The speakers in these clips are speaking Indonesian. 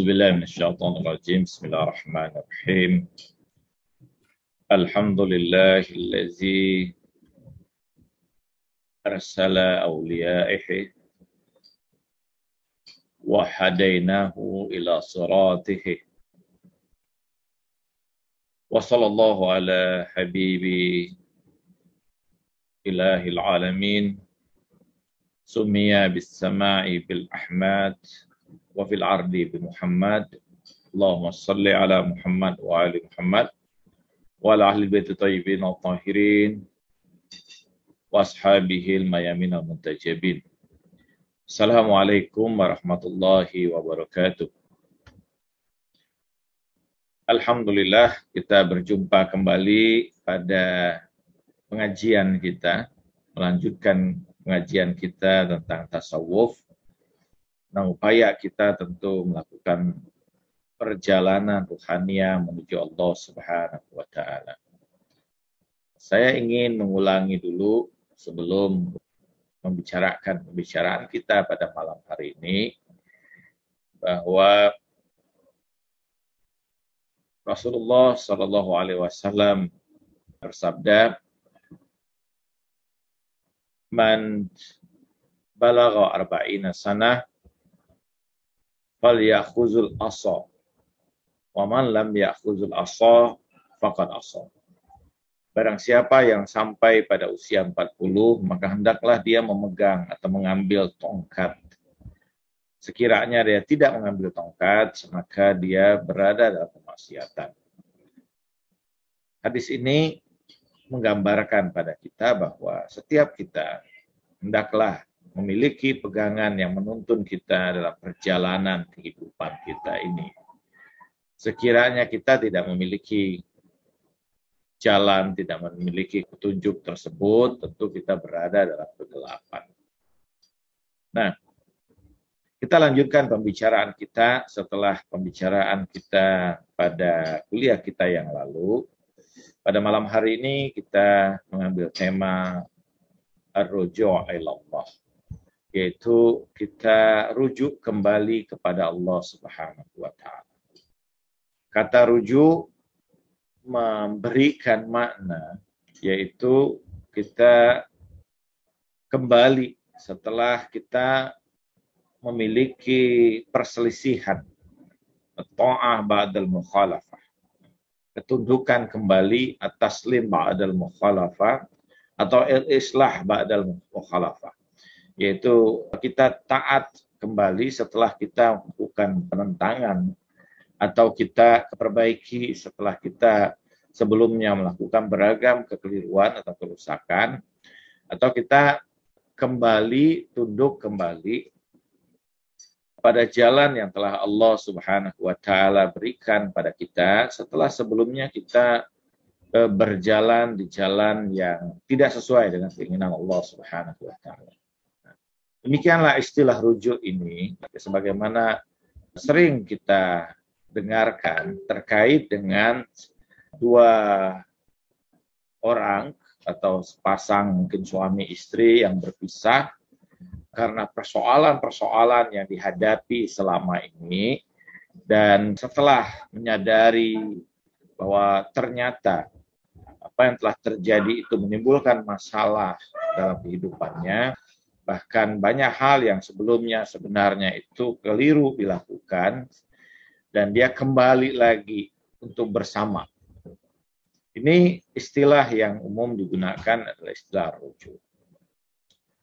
أعوذ بالله من الشيطان الرجيم بسم الله الرحمن الرحيم الحمد لله الذي أرسل أوليائه وهديناه إلى صراطه وصلى الله على حبيب إله العالمين سمي بالسماء بالأحمد وفي الأرض بمحمد اللهم صل على محمد وآل محمد وعلى أهل البيت الطيبين الطاهرين وأصحابه الميامين المنتجبين. Assalamualaikum warahmatullahi wabarakatuh. Alhamdulillah kita berjumpa kembali pada pengajian kita, melanjutkan pengajian kita tentang tasawuf. Nah, upaya kita tentu melakukan perjalanan ruhania menuju Allah Subhanahu wa Ta'ala. Saya ingin mengulangi dulu sebelum membicarakan pembicaraan kita pada malam hari ini bahwa Rasulullah Shallallahu Alaihi Wasallam bersabda, "Man balagha arba'ina sanah falyakhuzul asa wa man lam yakhuzul asa faqad asa." Barang siapa yang sampai pada usia 40, maka hendaklah dia memegang atau mengambil tongkat. Sekiranya dia tidak mengambil tongkat, maka dia berada dalam kemaksiatan. Hadis ini menggambarkan pada kita bahwa setiap kita hendaklah memiliki pegangan yang menuntun kita dalam perjalanan kehidupan kita ini. Sekiranya kita tidak memiliki jalan, tidak memiliki petunjuk tersebut, tentu kita berada dalam kegelapan. Nah, kita lanjutkan pembicaraan kita setelah pembicaraan kita pada kuliah kita yang lalu. Pada malam hari ini kita mengambil tema Ar-Ruju' ilallah, yaitu kita rujuk kembali kepada Allah Subhanahu wa Ta'ala. Kata rujuk memberikan makna, yaitu kita kembali setelah kita memiliki perselisihan, ta'ah ba'dal mukhalafah, ketundukan kembali, at-taslim ba'dal mukhalafah, atau al-islah ba'dal mukhalafah, yaitu kita taat kembali setelah kita melakukan penentangan, atau kita perbaiki setelah kita sebelumnya melakukan beragam kekeliruan atau kerusakan, atau kita kembali, tunduk kembali pada jalan yang telah Allah Subhanahu wa Ta'ala berikan pada kita setelah sebelumnya kita berjalan di jalan yang tidak sesuai dengan keinginan Allah Subhanahu wa Ta'ala. Demikianlah istilah rujuk ini, sebagaimana sering kita dengarkan terkait dengan dua orang atau sepasang mungkin suami istri yang berpisah karena persoalan-persoalan yang dihadapi selama ini, dan setelah menyadari bahwa ternyata apa yang telah terjadi itu menimbulkan masalah dalam kehidupannya, bahkan banyak hal yang sebelumnya sebenarnya itu keliru dilakukan, dan dia kembali lagi untuk bersama. Ini istilah yang umum digunakan adalah istilah rujuk.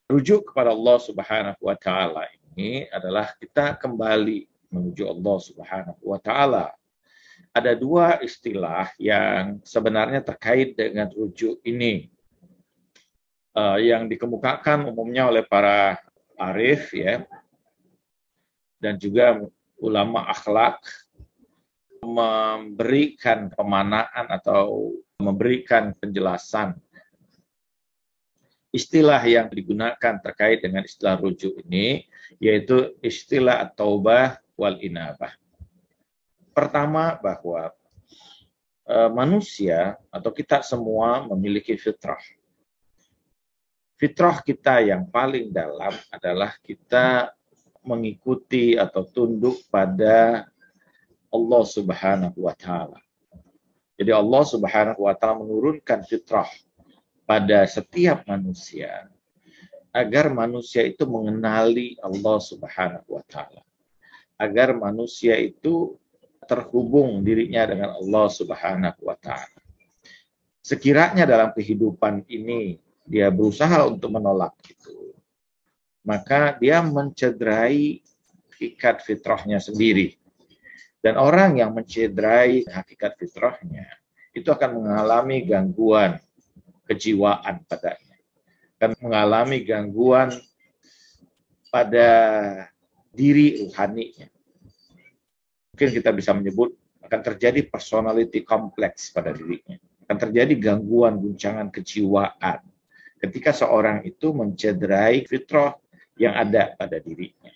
Rujuk kepada Allah Subhanahu wa Ta'ala ini adalah kita kembali menuju Allah Subhanahu wa Ta'ala. Ada dua istilah yang sebenarnya terkait dengan rujuk ini, yang dikemukakan umumnya oleh para arif, ya, dan juga ulama akhlak, memberikan pemanaan atau memberikan penjelasan istilah yang digunakan terkait dengan istilah rujuk ini, yaitu istilah at-taubah wal inabah. Pertama, bahwa manusia atau kita semua memiliki fitrah. Fitrah kita yang paling dalam adalah kita mengikuti atau tunduk pada Allah Subhanahu wa taala. Jadi Allah Subhanahu wa taala menurunkan fitrah pada setiap manusia agar manusia itu mengenali Allah Subhanahu wa taala. Agar manusia itu terhubung dirinya dengan Allah Subhanahu wa taala. Sekiranya dalam kehidupan ini dia berusaha untuk menolak itu, maka dia mencederai hakikat fitrahnya sendiri. Dan orang yang mencederai hakikat fitrahnya itu akan mengalami gangguan kejiwaan padanya, akan mengalami gangguan pada diri ruhaninya. Mungkin kita bisa menyebut akan terjadi personality complex pada dirinya, akan terjadi gangguan guncangan kejiwaan ketika seorang itu mencederai fitrah yang ada pada dirinya.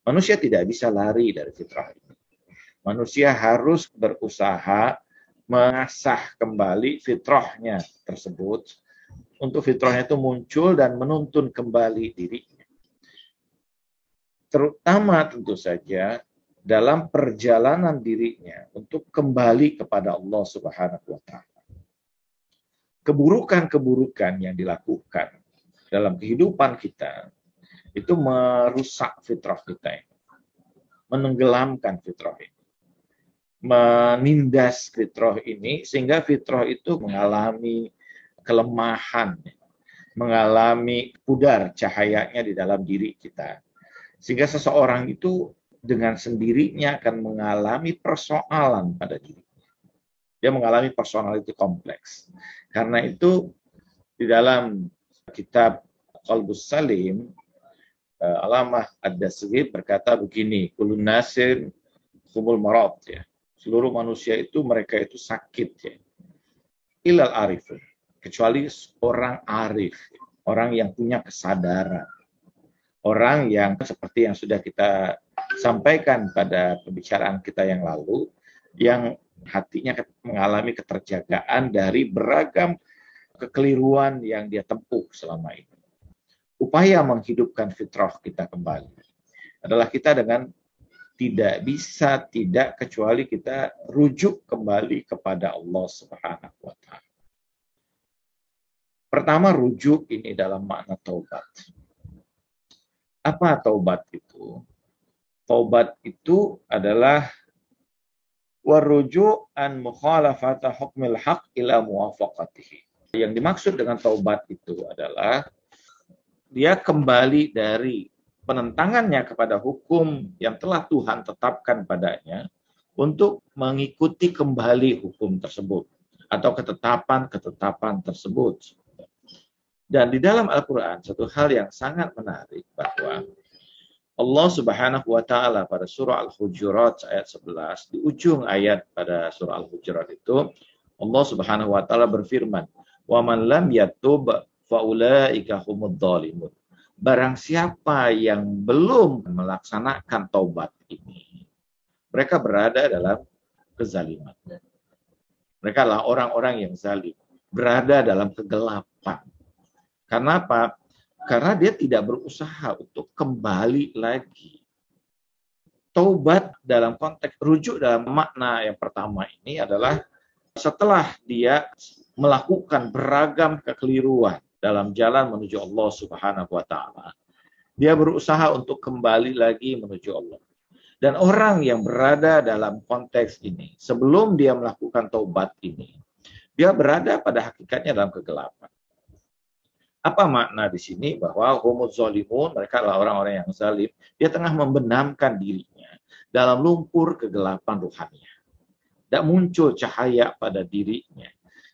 Manusia tidak bisa lari dari fitrah ini. Manusia harus berusaha mengasah kembali fitrahnya tersebut untuk fitrahnya itu muncul dan menuntun kembali dirinya. Terutama tentu saja dalam perjalanan dirinya untuk kembali kepada Allah Subhanahu wa taala. Keburukan-keburukan yang dilakukan dalam kehidupan kita itu merusak fitrah kita, menenggelamkan fitrah ini, menindas fitrah ini sehingga fitrah itu mengalami kelemahan, mengalami pudar cahayanya di dalam diri kita. Sehingga seseorang itu dengan sendirinya akan mengalami persoalan pada dirinya. Dia mengalami personality kompleks. Karena itu di dalam kitab Qalbus Salim, Alamah Ad-Dasghib berkata begini, kulun nasir humul marad, ya. Seluruh manusia itu mereka itu sakit, ya. Ilal arifun, kecuali orang arif, orang yang punya kesadaran, orang yang seperti yang sudah kita sampaikan pada pembicaraan kita yang lalu, yang hatinya mengalami keterjagaan dari beragam kekeliruan yang dia tempuh selama ini. Upaya menghidupkan fitrah kita kembali adalah kita dengan tidak bisa tidak kecuali kita rujuk kembali kepada Allah Subhanahu wa taala. Pertama, rujuk ini dalam makna taubat. Apa taubat itu? Taubat itu adalah warujuk an mukhalafata hukmil haq ila muwafaqatihi. Yang dimaksud dengan taubat itu adalah dia kembali dari penentangannya kepada hukum yang telah Tuhan tetapkan padanya untuk mengikuti kembali hukum tersebut atau ketetapan-ketetapan tersebut. Dan di dalam Al-Quran, satu hal yang sangat menarik bahwa Allah Subhanahu wa taala pada surah Al-Hujurat ayat 11, di ujung ayat pada surah Al-Hujurat itu, Allah Subhanahu wa taala berfirman, "Wa man lam yatub fa ulaika humudz dzalimun." Barang siapa yang belum melaksanakan taubat ini, mereka berada dalam kezaliman. Mereka adalah orang-orang yang zalim, berada dalam kegelapan. Karena apa? Karena dia tidak berusaha untuk kembali lagi. Taubat dalam konteks rujuk dalam makna yang pertama ini adalah setelah dia melakukan beragam kekeliruan dalam jalan menuju Allah Subhanahu wa taala, dia berusaha untuk kembali lagi menuju Allah. Dan orang yang berada dalam konteks ini, sebelum dia melakukan taubat ini, dia berada pada hakikatnya dalam kegelapan. Apa makna di sini? Bahwa humuz zalimun, mereka adalah orang-orang yang zalim, dia tengah membenamkan dirinya dalam lumpur kegelapan ruhaninya. Tidak muncul cahaya pada dirinya.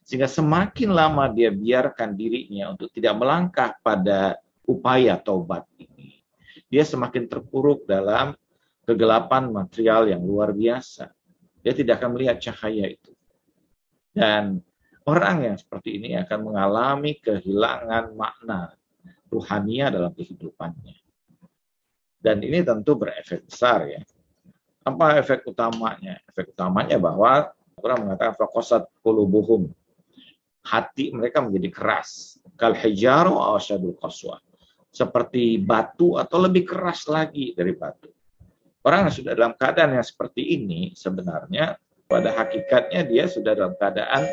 Sehingga semakin lama dia biarkan dirinya untuk tidak melangkah pada upaya taubat ini, dia semakin terpuruk dalam kegelapan material yang luar biasa. Dia tidak akan melihat cahaya itu. Dan orang yang seperti ini akan mengalami kehilangan makna ruhania dalam kehidupannya. Dan ini tentu berefek besar, ya. Apa efek utamanya? Efek utamanya bahwa orang mengatakan faqasat qulubuhum, hati mereka menjadi keras, kal hijaru aw asyadul qaswa, seperti batu atau lebih keras lagi dari batu. Orang yang sudah dalam keadaan yang seperti ini, sebenarnya pada hakikatnya dia sudah dalam keadaan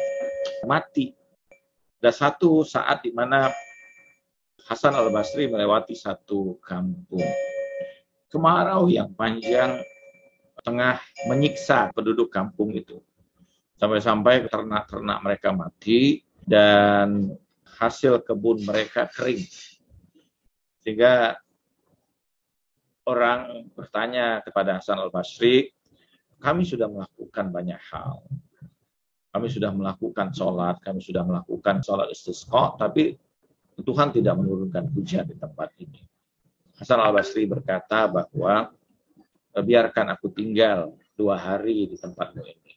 mati. Ada satu saat di mana Hasan al-Basri melewati satu kampung. Kemarau yang panjang tengah menyiksa penduduk kampung itu. Sampai-sampai ternak-ternak mereka mati dan hasil kebun mereka kering. Sehingga orang bertanya kepada Hasan al-Basri, kami sudah melakukan banyak hal. Kami sudah melakukan sholat, kami sudah melakukan sholat istisqa, tapi Tuhan tidak menurunkan hujan di tempat ini. Hasan al-Basri berkata bahwa biarkan aku tinggal 2 hari di tempatmu ini.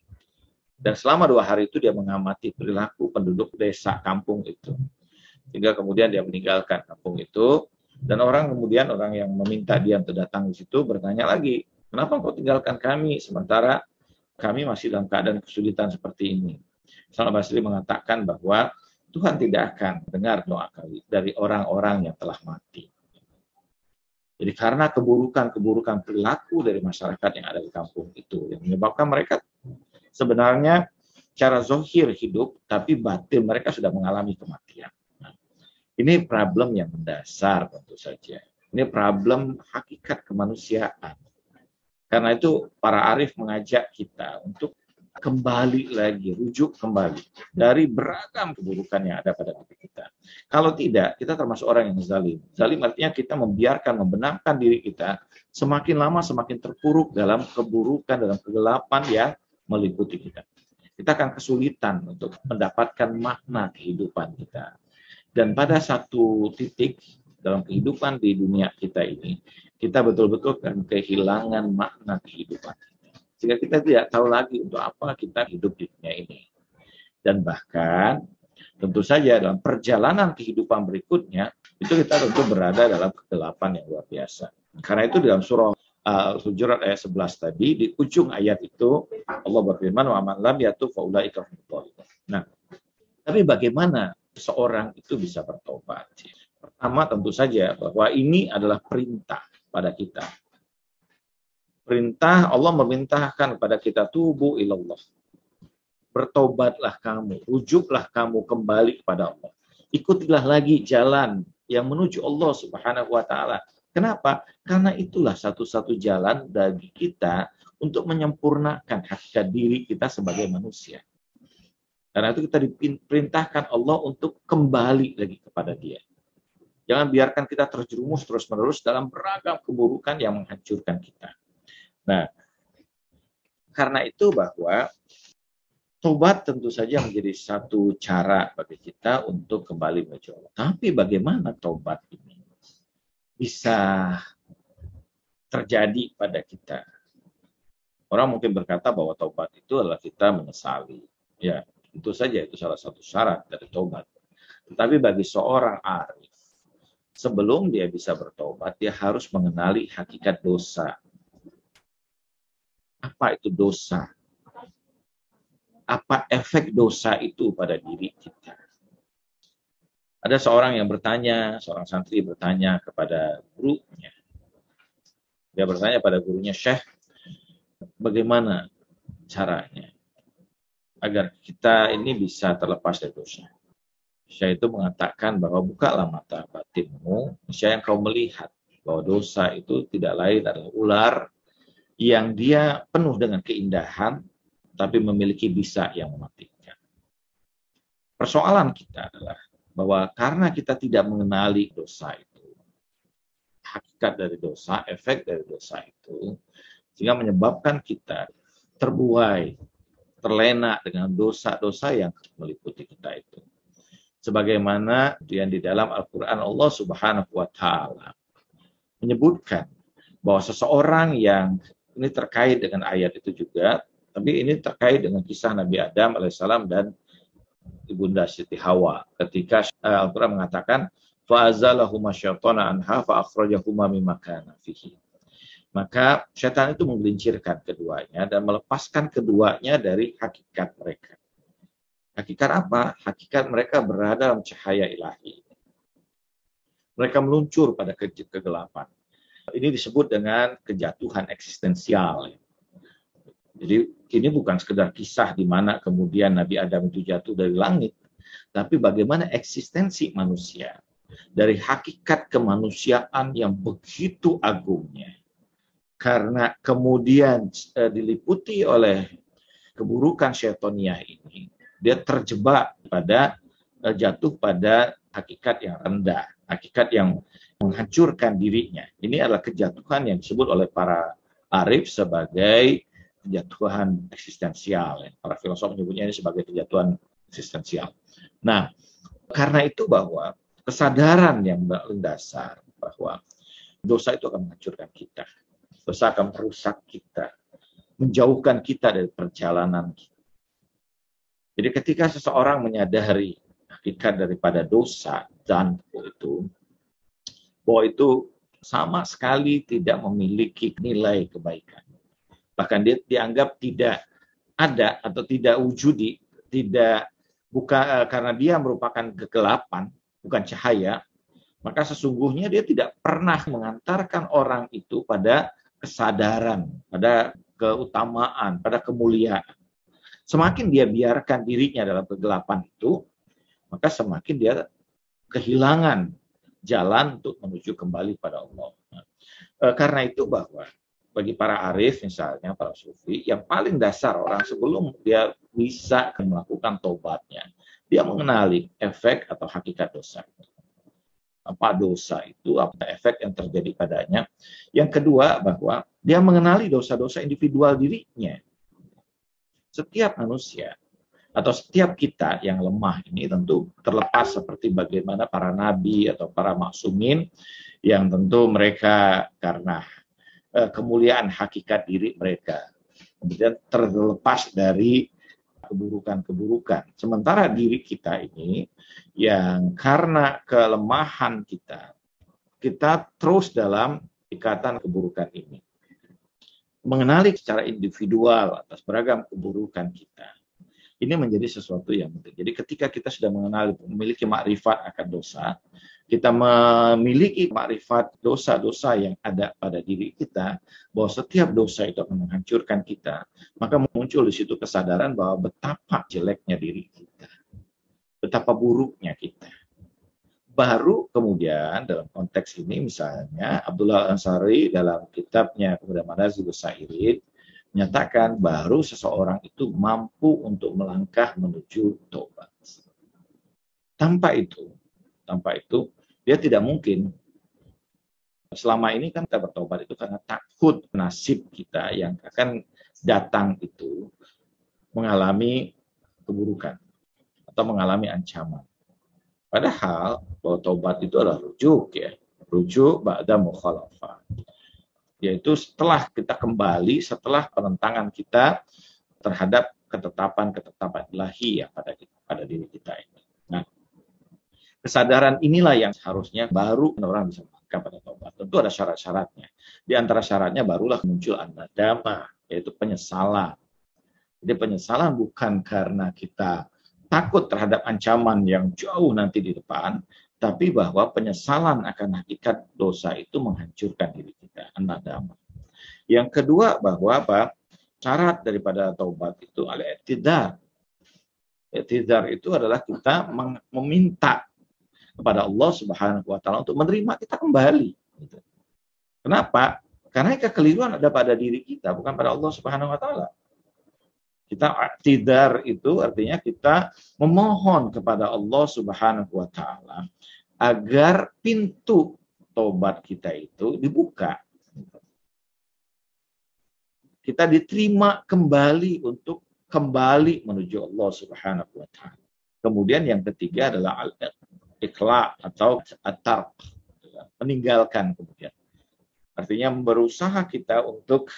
Dan selama 2 hari itu dia mengamati perilaku penduduk desa kampung itu. Sehingga kemudian dia meninggalkan kampung itu. Dan orang yang meminta dia untuk datang di situ bertanya lagi, kenapa kau tinggalkan kami sementara kami masih dalam keadaan kesulitan seperti ini? Hasan al-Basri mengatakan bahwa Tuhan tidak akan dengar doa kami dari orang-orang yang telah mati. Jadi karena keburukan perilaku dari masyarakat yang ada di kampung itu yang menyebabkan mereka sebenarnya cara zahir hidup, tapi batin mereka sudah mengalami kematian. Nah, ini problem yang mendasar tentu saja. Ini problem hakikat kemanusiaan. Karena itu para arif mengajak kita untuk kembali lagi, rujuk kembali dari beragam keburukan yang ada pada diri kita. Kalau tidak, kita termasuk orang yang zalim. Zalim artinya kita membenamkan diri kita semakin lama semakin terpuruk dalam keburukan, dalam kegelapan yang meliputi kita. Kita akan kesulitan untuk mendapatkan makna kehidupan kita. Dan pada satu titik dalam kehidupan di dunia kita ini, kita betul-betul akan kehilangan makna kehidupan. Sehingga kita tidak tahu lagi untuk apa kita hidup di dunia ini. Dan bahkan tentu saja dalam perjalanan kehidupan berikutnya, itu kita tentu berada dalam kegelapan yang luar biasa. Karena itu dalam surah Al-Hujurat ayat 11 tadi, di ujung ayat itu Allah berfirman, wa man lam yatub fa ulaika humudz dhalimun. Nah, tapi bagaimana seorang itu bisa bertobat? Pertama tentu saja bahwa ini adalah perintah pada kita. Perintah Allah memerintahkan kepada kita tubuh ilallah. Bertobatlah kamu, rujuklah kamu kembali kepada Allah. Ikutilah lagi jalan yang menuju Allah Subhanahu wa taala. Kenapa? Karena itulah satu-satu jalan bagi kita untuk menyempurnakan hakikat diri kita sebagai manusia. Karena itu kita diperintahkan Allah untuk kembali lagi kepada Dia. Jangan biarkan kita terjerumus terus-menerus dalam beragam keburukan yang menghancurkan kita. Nah, karena itu bahwa tobat tentu saja menjadi satu cara bagi kita untuk kembali menuju Allah. Tapi bagaimana tobat ini bisa terjadi pada kita? Orang mungkin berkata bahwa tobat itu adalah kita menyesali. Ya, tentu saja itu salah satu syarat dari tobat. Tetapi bagi seorang arif, sebelum dia bisa bertobat, dia harus mengenali hakikat dosa. Apa itu dosa? Apa efek dosa itu pada diri kita? Ada seorang yang bertanya, seorang santri bertanya kepada gurunya. Dia bertanya pada gurunya, Syekh, bagaimana caranya agar kita ini bisa terlepas dari dosa? Syekh itu mengatakan bahwa bukalah mata batinmu, niscaya engkau melihat bahwa dosa itu tidak lain adalah ular yang dia penuh dengan keindahan, tapi memiliki bisa yang mematikan. Persoalan kita adalah bahwa karena kita tidak mengenali dosa itu, hakikat dari dosa, efek dari dosa itu, sehingga menyebabkan kita terbuai, terlena dengan dosa-dosa yang meliputi kita itu. Sebagaimana yang di dalam Al-Quran Allah Subhanahu wa Ta'ala menyebutkan bahwa seseorang yang ini terkait dengan ayat itu juga, tapi ini terkait dengan kisah Nabi Adam alaihissalam dan ibunda Siti Hawa. Ketika Al-Quran mengatakan, fa'azalahuma syaitana anha fa'akhrajahuma mimma kana fihi. Maka syaitan itu menggelincirkan keduanya dan melepaskan keduanya dari hakikat mereka. Hakikat apa? Hakikat mereka berada dalam cahaya ilahi. Mereka meluncur pada kegelapan. Ini disebut dengan kejatuhan eksistensial. Jadi ini bukan sekedar kisah di mana kemudian Nabi Adam itu jatuh dari langit, tapi bagaimana eksistensi manusia dari hakikat kemanusiaan yang begitu agungnya. Karena kemudian diliputi oleh keburukan syaitoniyah ini, dia terjebak pada jatuh pada hakikat yang rendah, hakikat yang menghancurkan dirinya. Ini adalah kejatuhan yang disebut oleh para arif sebagai kejatuhan eksistensial. Para filosof menyebutnya ini sebagai kejatuhan eksistensial. Nah, karena itu bahwa kesadaran yang mendasar bahwa dosa itu akan menghancurkan kita. Dosa akan merusak kita, menjauhkan kita dari perjalanan kita. Jadi ketika seseorang menyadari hakikat daripada dosa dan bahwa itu sama sekali tidak memiliki nilai kebaikan. Bahkan dia dianggap tidak ada atau tidak wujudi, bukan karena dia merupakan kegelapan, bukan cahaya, maka sesungguhnya dia tidak pernah mengantarkan orang itu pada kesadaran, pada keutamaan, pada kemuliaan. Semakin dia biarkan dirinya dalam kegelapan itu, maka semakin dia kehilangan jalan untuk menuju kembali pada Allah. Karena itu bahwa bagi para arif misalnya, para sufi, yang paling dasar orang sebelum dia bisa melakukan tobatnya, dia mengenali efek atau hakikat dosa. Apa dosa itu, apa efek yang terjadi padanya. Yang kedua, bahwa dia mengenali dosa-dosa individual dirinya. Setiap manusia atau setiap kita yang lemah ini tentu terlepas seperti bagaimana para nabi atau para maksumin yang tentu mereka karena kemuliaan hakikat diri mereka kemudian terlepas dari keburukan-keburukan. Sementara diri kita ini yang karena kelemahan kita terus dalam ikatan keburukan ini. Mengenali secara individual atas beragam keburukan kita. Ini menjadi sesuatu yang penting. Jadi ketika kita sudah mengenali, memiliki makrifat akan dosa, kita memiliki makrifat dosa-dosa yang ada pada diri kita, bahwa setiap dosa itu akan menghancurkan kita, maka muncul di situ kesadaran bahwa betapa jeleknya diri kita, betapa buruknya kita. Baru kemudian dalam konteks ini misalnya Abdullah Ansari dalam kitabnya kemudian Manazilus Sa'irin menyatakan baru seseorang itu mampu untuk melangkah menuju tobat. Tanpa itu dia tidak mungkin. Selama ini kan kita bertobat itu karena takut nasib kita yang akan datang itu mengalami keburukan atau mengalami ancaman. Padahal bahwa tobat itu adalah rujuk ba'da mukhalafah. Yaitu setelah kita kembali, setelah penentangan kita terhadap ketetapan ilahi yang pada diri kita ini. Nah, kesadaran inilah yang seharusnya baru orang bisa melangkah pada tobat. Tentu ada syarat-syaratnya. Di antara syaratnya barulah muncul an-nadamah, yaitu penyesalan. Jadi penyesalan bukan karena kita takut terhadap ancaman yang jauh nanti di depan, tapi bahwa penyesalan akan hakikat dosa itu menghancurkan diri kita. An-nadamah. Yang kedua bahwa syarat daripada taubat itu al-i'tidar. I'tidar itu adalah kita meminta kepada Allah Subhanahu wa taala untuk menerima kita kembali. Kenapa? Karena kekeliruan ada pada diri kita, bukan pada Allah Subhanahu wa taala. Kita i'tidar itu artinya kita memohon kepada Allah Subhanahu wa taala agar pintu tobat kita itu dibuka. Kita diterima kembali untuk kembali menuju Allah Subhanahu wa taala. Kemudian yang ketiga adalah al-iqla atau at-tark, meninggalkan kemudian. Artinya berusaha kita untuk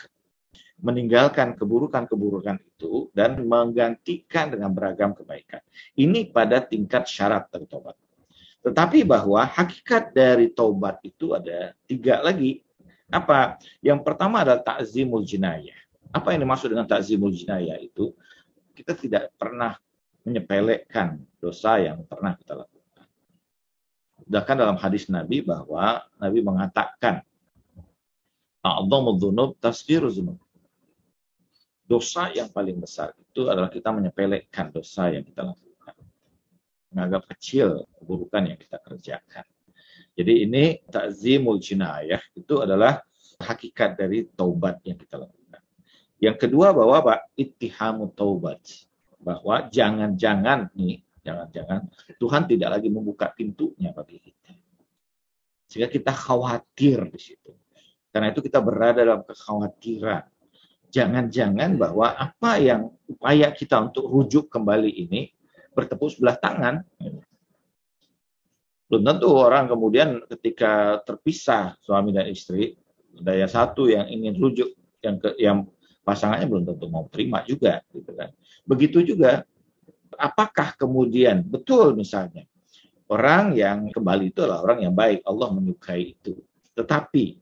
meninggalkan keburukan-keburukan itu dan menggantikan dengan beragam kebaikan. Ini pada tingkat syarat dari taubat. Tetapi bahwa hakikat dari taubat itu ada 3 lagi. Apa? Yang pertama adalah ta'zimul jinayah. Apa yang dimaksud dengan ta'zimul jinayah itu? Kita tidak pernah menyepelekan dosa yang pernah kita lakukan. Bahkan dalam hadis Nabi bahwa Nabi mengatakan A'dhamudz dzunub tasghiruz dzunub. Dosa yang paling besar itu adalah kita menyepelekan dosa yang kita lakukan. Menganggap kecil keburukan yang kita kerjakan. Jadi ini ta'zimul jinayah itu adalah hakikat dari taubat yang kita lakukan. Yang kedua bahwa ittihamut taubat. Bahwa jangan-jangan Tuhan tidak lagi membuka pintunya bagi kita. Sehingga kita khawatir di situ. Karena itu kita berada dalam kekhawatiran. Jangan-jangan bahwa apa yang upaya kita untuk rujuk kembali ini bertepuk sebelah tangan. Belum tentu orang kemudian ketika terpisah suami dan istri, ada yang satu yang ingin rujuk, yang pasangannya belum tentu mau terima juga. Gitu kan. Begitu juga, apakah kemudian betul misalnya orang yang kembali itu adalah orang yang baik, Allah menyukai itu. Tetapi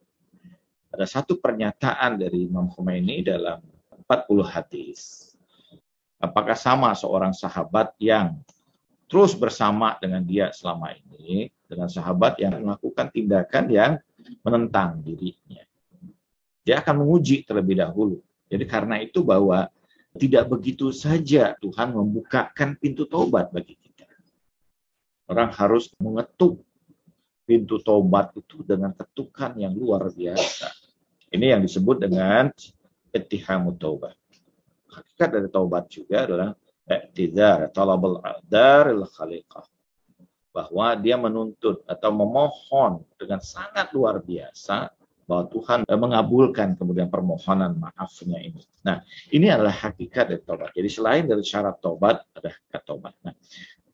ada satu pernyataan dari Imam Khomeini dalam 40 hadis. Apakah sama seorang sahabat yang terus bersama dengan dia selama ini, dengan sahabat yang melakukan tindakan yang menentang dirinya. Dia akan menguji terlebih dahulu. Jadi karena itu bahwa tidak begitu saja Tuhan membukakan pintu taubat bagi kita. Orang harus mengetuk pintu taubat itu dengan ketukan yang luar biasa. Ini yang disebut dengan ittihamut taubat. Hakikat dari taubat juga adalah i'tidar, talabul a'daril khaliqah. Bahwa dia menuntut atau memohon dengan sangat luar biasa bahwa Tuhan mengabulkan kemudian permohonan maafnya ini. Nah, ini adalah hakikat dari taubat. Jadi selain dari syarat taubat, ada hakikat taubat. Nah,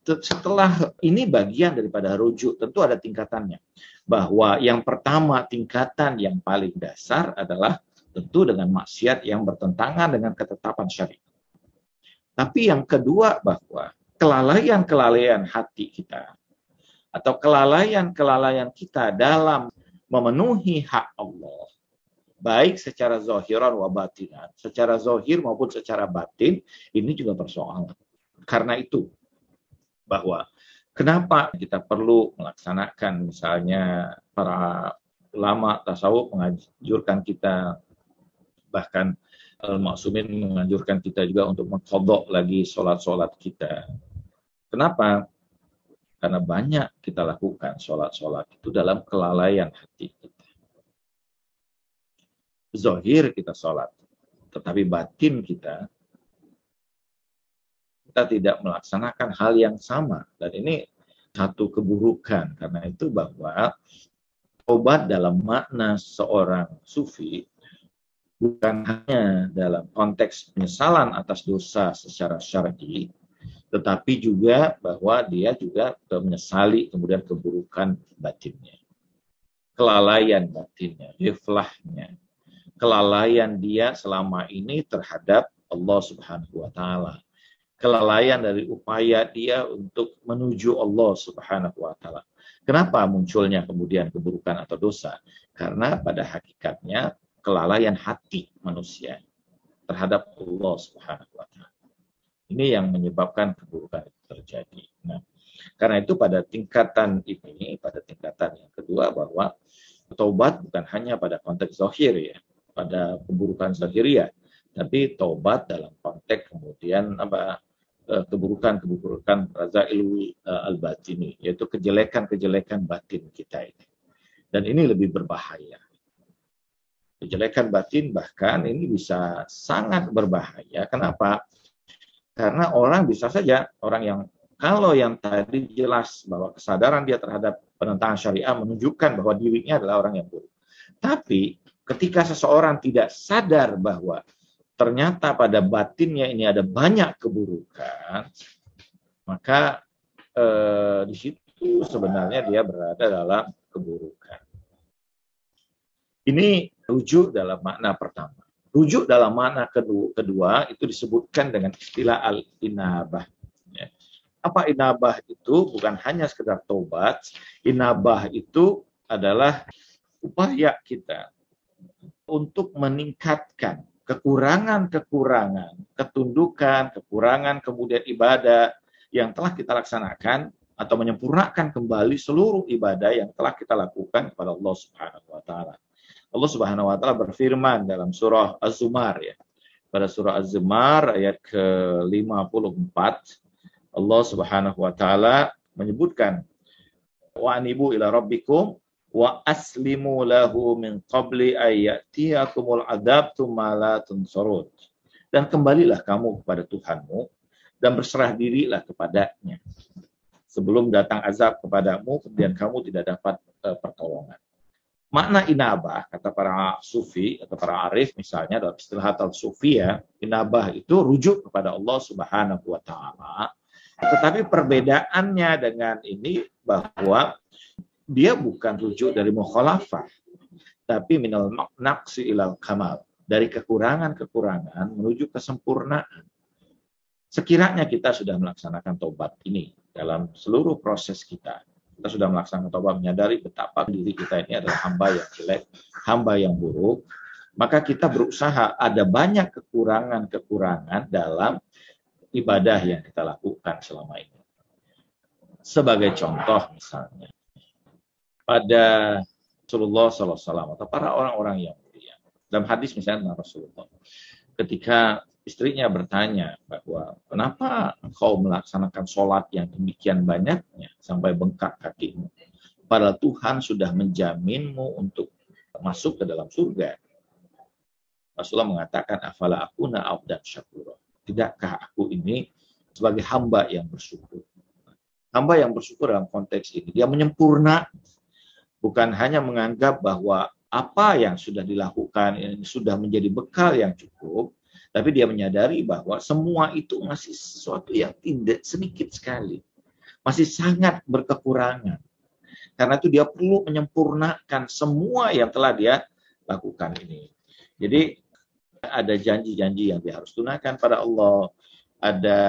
setelah ini bagian daripada rujuk, tentu ada tingkatannya. Bahwa yang pertama, tingkatan yang paling dasar adalah tentu dengan maksiat yang bertentangan dengan ketetapan syariat. Tapi yang kedua bahwa kelalaian-kelalaian hati kita atau kelalaian-kelalaian kita dalam memenuhi hak Allah, baik secara zahiran wa batinan, secara zahir maupun secara batin, ini juga persoalan. Karena itu, bahwa kenapa kita perlu melaksanakan, misalnya para ulama tasawuf menganjurkan kita, bahkan Al-Ma'sumin menganjurkan kita juga untuk mengqadha lagi sholat-sholat kita. Kenapa? Karena banyak kita lakukan sholat-sholat itu dalam kelalaian hati kita. Zahir kita sholat, tetapi batin kita tidak melaksanakan hal yang sama. Dan ini satu keburukan. Karena itu bahwa taubat dalam makna seorang sufi bukan hanya dalam konteks penyesalan atas dosa secara syar'i, tetapi juga bahwa dia juga menyesali kemudian keburukan batinnya. Kelalaian batinnya, ghiflahnya. Kelalaian dia selama ini terhadap Allah Subhanahu wa taala. Kelalaian dari upaya dia untuk menuju Allah Subhanahu wa taala. Kenapa munculnya kemudian keburukan atau dosa? Karena pada hakikatnya kelalaian hati manusia terhadap Allah Subhanahu wa taala. Ini yang menyebabkan keburukan itu terjadi. Nah, karena itu pada tingkatan ini, pada tingkatan yang kedua, bahwa taubat bukan hanya pada konteks zahir ya, pada keburukan zahiriyah, tapi taubat dalam konteks kemudian keburukan razailul al-batini, yaitu kejelekan-kejelekan batin kita ini. Dan ini lebih berbahaya. Kejelekan batin bahkan ini bisa sangat berbahaya. Kenapa? Karena orang bisa saja, orang yang kalau yang tadi jelas bahwa kesadaran dia terhadap penentangan syariah menunjukkan bahwa dirinya adalah orang yang buruk. Tapi ketika seseorang tidak sadar bahwa ternyata pada batinnya ini ada banyak keburukan, maka di situ sebenarnya dia berada dalam keburukan. Ini rujuk dalam makna pertama. Rujuk dalam makna kedua itu disebutkan dengan istilah al-inabah. Ya. Apa inabah itu? Bukan hanya sekedar taubat. Inabah itu adalah upaya kita untuk meningkatkan kekurangan-kekurangan, ketundukan, kekurangan kemudian ibadah yang telah kita laksanakan atau menyempurnakan kembali seluruh ibadah yang telah kita lakukan kepada Allah Subhanahu wa taala. Allah Subhanahu wa taala berfirman dalam surah Az-Zumar ya. Pada surah Az-Zumar ayat ke-54 Allah Subhanahu wa taala menyebutkan wa anibu ila rabbikum wa aslimu lahu min qabli ayyatiyakumul adzab tsumma la tunsarun. Dan kembalilah kamu kepada Tuhanmu dan berserah dirilah kepadanya sebelum datang azab kepadamu, kemudian kamu tidak dapat pertolongan. Makna inabah, kata para sufi atau para arif misalnya dalam istilah al-sufiyah, inabah itu rujuk kepada Allah Subhanahu wa taala. Tetapi perbedaannya dengan ini bahwa dia bukan rujuk dari mukhalafah, tapi minal naqsi ilal kamal, dari kekurangan-kekurangan menuju kesempurnaan. Sekiranya kita sudah melaksanakan tobat ini dalam seluruh proses kita sudah melaksanakan tobat, menyadari betapa diri kita ini adalah hamba yang jelek, hamba yang buruk, maka kita berusaha, ada banyak kekurangan-kekurangan dalam ibadah yang kita lakukan selama ini. Sebagai contoh misalnya, pada Rasulullah SAW atau para orang-orang yang mulia, dalam hadis misalnya Rasulullah, ketika istrinya bertanya bahwa kenapa engkau melaksanakan sholat yang demikian banyaknya sampai bengkak kakimu, padahal Tuhan sudah menjaminmu untuk masuk ke dalam surga. Rasulullah mengatakan, afala akuna abdan syakura. Tidakkah aku ini sebagai hamba yang bersyukur? Hamba yang bersyukur dalam konteks ini, dia menyempurna, bukan hanya menganggap bahwa apa yang sudah dilakukan ini sudah menjadi bekal yang cukup, tapi dia menyadari bahwa semua itu masih sesuatu yang tidak sedikit sekali. Masih sangat berkekurangan. Karena itu dia perlu menyempurnakan semua yang telah dia lakukan ini. Jadi ada janji-janji yang dia harus tunaikan pada Allah. Ada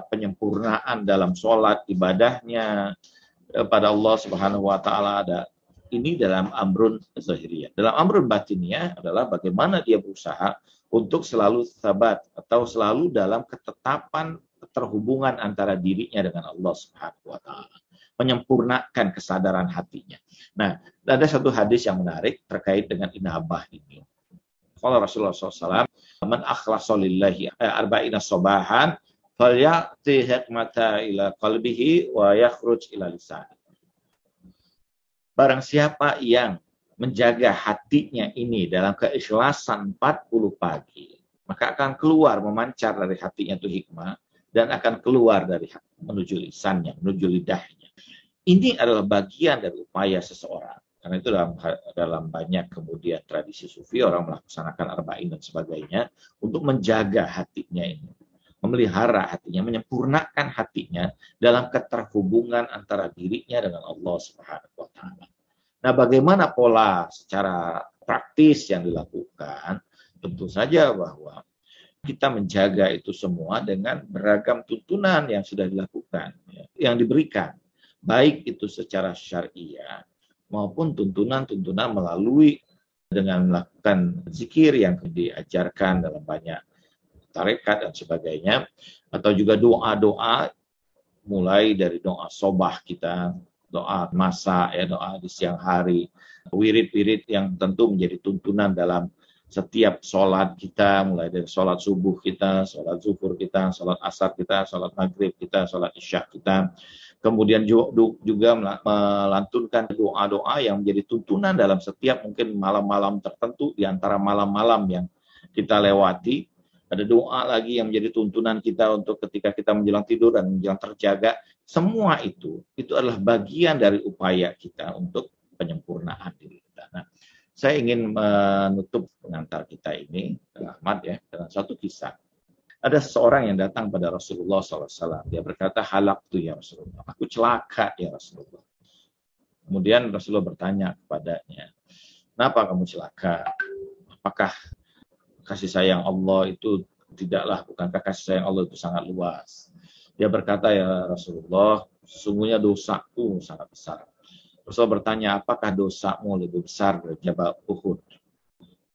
penyempurnaan dalam sholat, ibadahnya pada Allah Subhanahu wa taala. Ada ini dalam amrun zahiriyah. Dalam amrun batiniyah adalah bagaimana dia berusaha untuk selalu sabat atau selalu dalam ketetapan terhubungan antara dirinya dengan Allah Subhanahu wa taala, menyempurnakan kesadaran hatinya. Nah, ada satu hadis yang menarik terkait dengan inabah ini. Kalau Rasulullah SAW, man akhlasa lillahi arba'ina sabahan falyati hikmata ila qalbihi wa yakhruj ila lisani. Barang siapa yang menjaga hatinya ini dalam keikhlasan 40 pagi, maka akan keluar, memancar dari hatinya itu hikmah, dan akan keluar dari menuju lisannya, menuju lidahnya. Ini adalah bagian dari upaya seseorang. Karena itu dalam banyak kemudian tradisi sufi, orang melaksanakan arba'in dan sebagainya, untuk menjaga hatinya ini, memelihara hatinya, menyempurnakan hatinya dalam keterhubungan antara dirinya dengan Allah Subhanahu wa taala. Nah, bagaimana pola secara praktis yang dilakukan? Tentu saja bahwa kita menjaga itu semua dengan beragam tuntunan yang sudah dilakukan, yang diberikan. Baik itu secara syariah maupun tuntunan-tuntunan melalui dengan melakukan zikir yang diajarkan dalam banyak tarekat dan sebagainya. Atau juga doa-doa, mulai dari doa sobah kita, doa masa, doa di siang hari, wirid-wirid yang tentu menjadi tuntunan dalam setiap sholat kita, mulai dari sholat subuh kita, sholat zuhur kita, sholat asar kita, sholat maghrib kita, sholat isya kita. Kemudian juga melantunkan doa-doa yang menjadi tuntunan dalam setiap mungkin malam-malam tertentu, di antara malam-malam yang kita lewati. Ada doa lagi yang menjadi tuntunan kita untuk ketika kita menjelang tidur dan menjelang terjaga. Semua itu adalah bagian dari upaya kita untuk penyempurnaan diri kita. Nah, saya ingin menutup pengantar kita ini, Ahmad ya, dengan satu kisah. Ada seseorang yang datang pada Rasulullah SAW. Dia berkata, halaktu ya Rasulullah. Aku celaka ya Rasulullah. Kemudian Rasulullah bertanya kepadanya, kenapa kamu celaka? Apakah kasih sayang Allah itu bukankah kasih sayang Allah itu sangat luas? Dia berkata, ya Rasulullah, sesungguhnya dosaku sangat besar. Rasulullah bertanya, apakah dosamu lebih besar dari Jabal Uhud?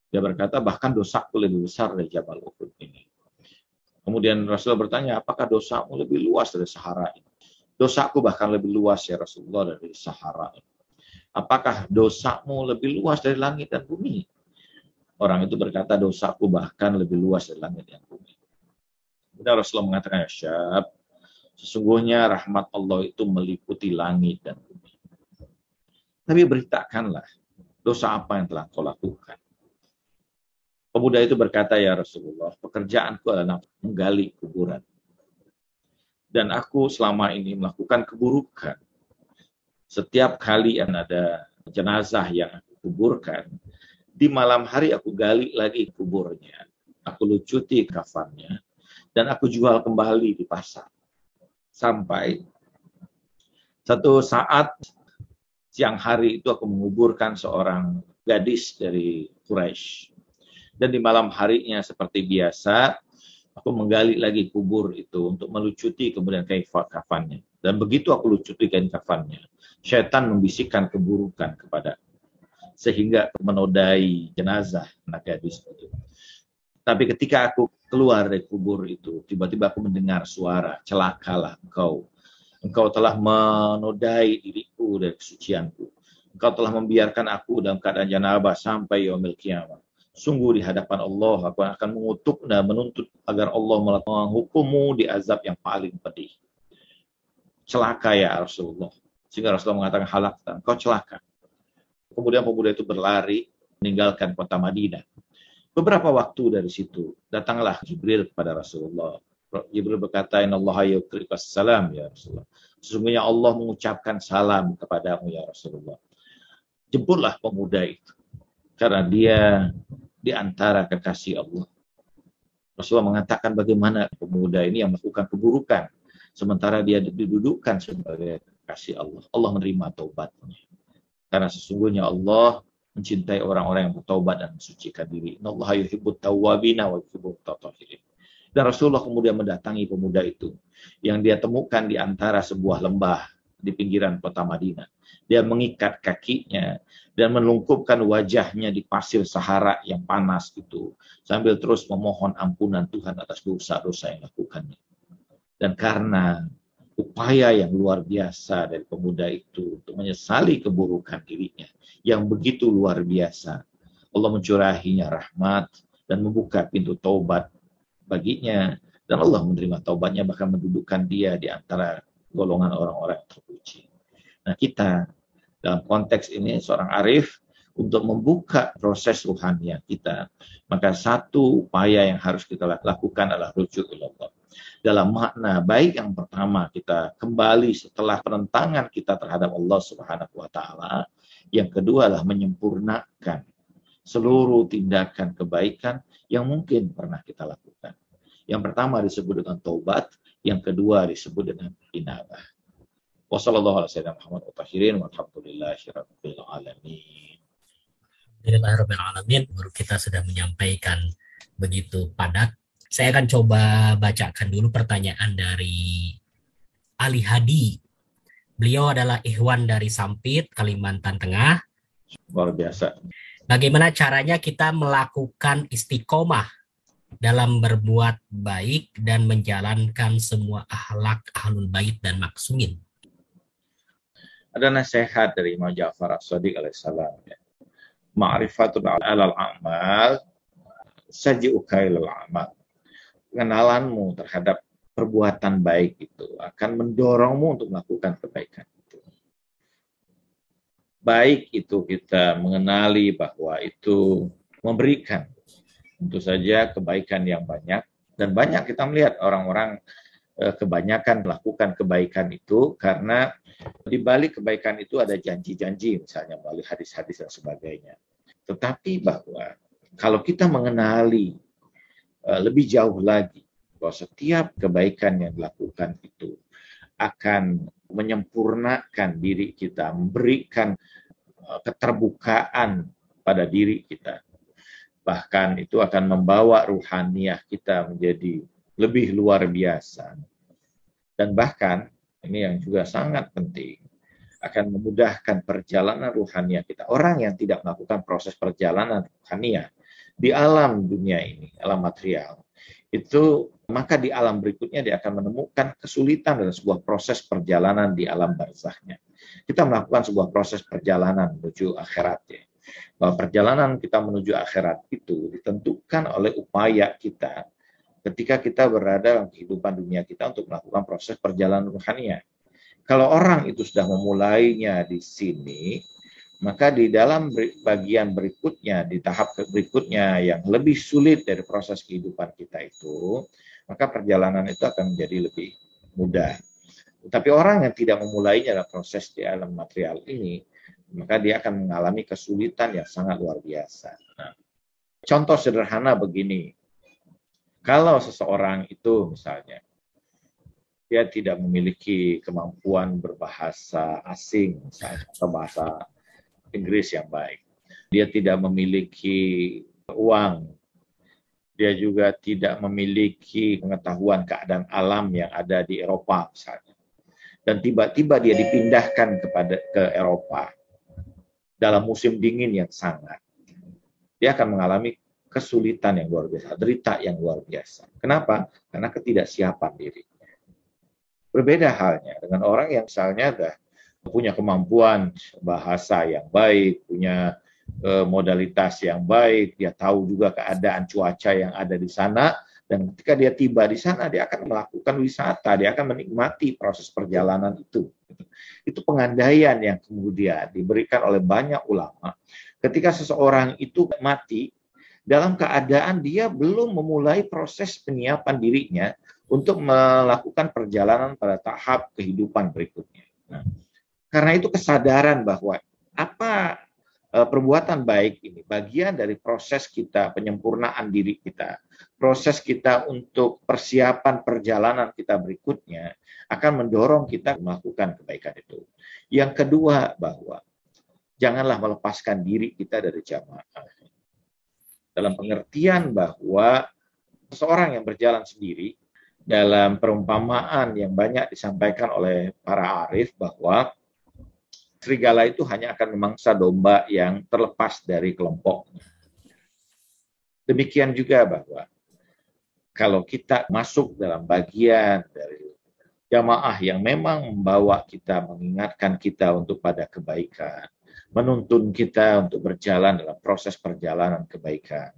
Dia berkata, bahkan dosaku lebih besar dari Jabal Uhud ini. Kemudian Rasulullah bertanya, apakah dosamu lebih luas dari Sahara ini? Dosaku bahkan lebih luas ya Rasulullah dari Sahara ini. Apakah dosamu lebih luas dari langit dan bumi? Orang itu berkata, dosaku bahkan lebih luas dari langit dan bumi. Kemudian Rasulullah mengatakan, ya Syab, sesungguhnya rahmat Allah itu meliputi langit dan bumi. Tapi beritakanlah, dosa apa yang telah kau lakukan? Pemuda itu berkata, ya Rasulullah, pekerjaanku adalah menggali kuburan. Dan aku selama ini melakukan keburukan. Setiap kali ada jenazah yang aku kuburkan, di malam hari aku gali lagi kuburnya. Aku lucuti kafannya, dan aku jual kembali di pasar. Sampai satu saat siang hari itu aku menguburkan seorang gadis dari Quraisy. Dan di malam harinya seperti biasa, aku menggali lagi kubur itu untuk melucuti kemudian kain kafannya. Dan begitu aku lucuti kain kafannya, syaitan membisikkan keburukan kepada, sehingga menodai jenazah anak gadis itu. Tapi ketika aku keluar dari kubur itu, tiba-tiba aku mendengar suara, celakalah engkau. Engkau telah menodai diriku dari kesucianku. Engkau telah membiarkan aku dalam keadaan janabah sampai yaumil qiyamah. Sungguh di hadapan Allah, aku akan mengutuk dan menuntut agar Allah menghukummu di azab yang paling pedih. Celaka ya Rasulullah. Sehingga Rasulullah mengatakan, halakta, engkau celaka. Kemudian pemuda itu berlari, meninggalkan kota Madinah. Beberapa waktu dari situ, datanglah Jibril kepada Rasulullah. Jibril berkata, Innallaha yuqri'ukas salam ya Rasulullah. Sesungguhnya Allah mengucapkan salam kepadamu ya Rasulullah. Jemputlah pemuda itu. Karena dia di antara kekasih Allah. Rasulullah mengatakan bagaimana pemuda ini yang melakukan keburukan. Sementara dia didudukkan sebagai kekasih Allah. Allah menerima taubatnya. Karena sesungguhnya Allah mencintai orang-orang yang bertaubat dan mensucikan diri. Innallaha yuhibbut tawwabina wa yuhibbut mutatahhirin. Dan Rasulullah kemudian mendatangi pemuda itu yang dia temukan di antara sebuah lembah di pinggiran kota Madinah. Dia mengikat kakinya dan melungkupkan wajahnya di pasir Sahara yang panas itu, sambil terus memohon ampunan Tuhan atas dosa-dosa yang dilakukannya. Dan karena upaya yang luar biasa dari pemuda itu untuk menyesali keburukan dirinya yang begitu luar biasa, Allah mencurahinya rahmat dan membuka pintu taubat baginya, dan Allah menerima taubatnya, bahkan mendudukkan dia di antara golongan orang-orang yang terpuji. Nah, kita dalam konteks ini seorang arif untuk membuka proses ruhaniah kita, maka satu upaya yang harus kita lakukan adalah rujuk ila Allah. Dalam makna baik yang pertama, kita kembali setelah penentangan kita terhadap Allah Subhanahu wa taala. Yang kedua adalah menyempurnakan seluruh tindakan kebaikan yang mungkin pernah kita lakukan. Yang pertama disebut dengan taubat, yang kedua disebut dengan inabah. Wassallallahu ala sayyidina Muhammad wa tahirin walhamdulillahi rabbil alamin. Alhamdulillahirrahmanirrahim. Guru kita sudah menyampaikan begitu padat. Saya akan coba bacakan dulu pertanyaan dari Ali Hadi. Beliau adalah ikhwan dari Sampit, Kalimantan Tengah. Luar biasa. Bagaimana caranya kita melakukan istiqomah dalam berbuat baik dan menjalankan semua akhlak ahlul bait dan maksumin? Ada nasihat dari Imam Ja'far as-Shadiq alaihissalam. Ma'rifatun alal amal, saji'uka ilal amal. Pengenalanmu terhadap perbuatan baik itu akan mendorongmu untuk melakukan kebaikan itu. Baik itu kita mengenali bahwa itu memberikan tentu saja kebaikan yang banyak, dan banyak kita melihat orang-orang kebanyakan melakukan kebaikan itu karena di balik kebaikan itu ada janji-janji, misalnya melalui hadis-hadis dan sebagainya. Tetapi bahwa kalau kita mengenali lebih jauh lagi bahwa setiap kebaikan yang dilakukan itu akan menyempurnakan diri kita, memberikan keterbukaan pada diri kita. Bahkan itu akan membawa ruhaniah kita menjadi lebih luar biasa. Dan bahkan, ini yang juga sangat penting, akan memudahkan perjalanan ruhaniah kita. Orang yang tidak melakukan proses perjalanan ruhaniah di alam dunia ini, alam material, itu maka di alam berikutnya dia akan menemukan kesulitan dalam sebuah proses perjalanan di alam barzahnya. Kita melakukan sebuah proses perjalanan menuju akhirat ya. Bahwa perjalanan kita menuju akhirat itu ditentukan oleh upaya kita ketika kita berada dalam kehidupan dunia kita untuk melakukan proses perjalanan rohaninya. Kalau orang itu sudah memulainya di sini, maka di dalam bagian berikutnya, di tahap berikutnya yang lebih sulit dari proses kehidupan kita itu, maka perjalanan itu akan menjadi lebih mudah. Tapi orang yang tidak memulainya dalam proses di alam material ini, maka dia akan mengalami kesulitan yang sangat luar biasa. Nah, contoh sederhana begini, kalau seseorang itu misalnya, dia tidak memiliki kemampuan berbahasa asing, misalnya, atau bahasa Inggris yang baik. Dia tidak memiliki uang. Dia juga tidak memiliki pengetahuan keadaan alam yang ada di Eropa, misalnya. Dan tiba-tiba dia dipindahkan ke Eropa dalam musim dingin yang sangat. Dia akan mengalami kesulitan yang luar biasa, derita yang luar biasa. Kenapa? Karena ketidaksiapan diri. Berbeda halnya dengan orang yang misalnya punya kemampuan bahasa yang baik, punya modalitas yang baik, dia tahu juga keadaan cuaca yang ada di sana, dan ketika dia tiba di sana, dia akan melakukan wisata, dia akan menikmati proses perjalanan itu. Itu pengandaian yang kemudian diberikan oleh banyak ulama. Ketika seseorang itu mati, dalam keadaan dia belum memulai proses penyiapan dirinya untuk melakukan perjalanan pada tahap kehidupan berikutnya. Nah, karena itu kesadaran bahwa apa perbuatan baik ini bagian dari proses kita penyempurnaan diri kita, proses kita untuk persiapan perjalanan kita berikutnya akan mendorong kita melakukan kebaikan itu. Yang kedua, bahwa janganlah melepaskan diri kita dari jamaah. Dalam pengertian bahwa seseorang yang berjalan sendiri, dalam perumpamaan yang banyak disampaikan oleh para arif bahwa serigala itu hanya akan memangsa domba yang terlepas dari kelompoknya. Demikian juga bahwa kalau kita masuk dalam bagian dari jamaah yang memang membawa kita, mengingatkan kita untuk pada kebaikan, menuntun kita untuk berjalan dalam proses perjalanan kebaikan.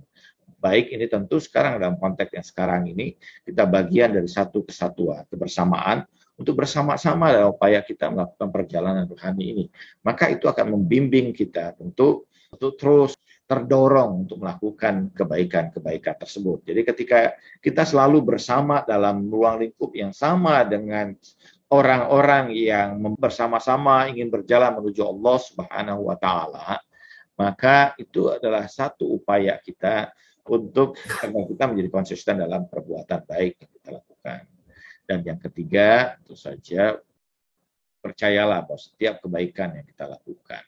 Baik ini tentu sekarang dalam konteks yang sekarang ini, kita bagian dari satu kesatuan, kebersamaan, untuk bersama-sama dalam upaya kita melakukan perjalanan rohani ini. Maka itu akan membimbing kita untuk terus terdorong untuk melakukan kebaikan-kebaikan tersebut. Jadi ketika kita selalu bersama dalam ruang lingkup yang sama dengan orang-orang yang bersama-sama ingin berjalan menuju Allah Subhanahu wa Ta'ala, maka itu adalah satu upaya kita untuk agar kita menjadi konsisten dalam perbuatan baik yang kita lakukan. Dan yang ketiga, tentu saja percayalah bahwa setiap kebaikan yang kita lakukan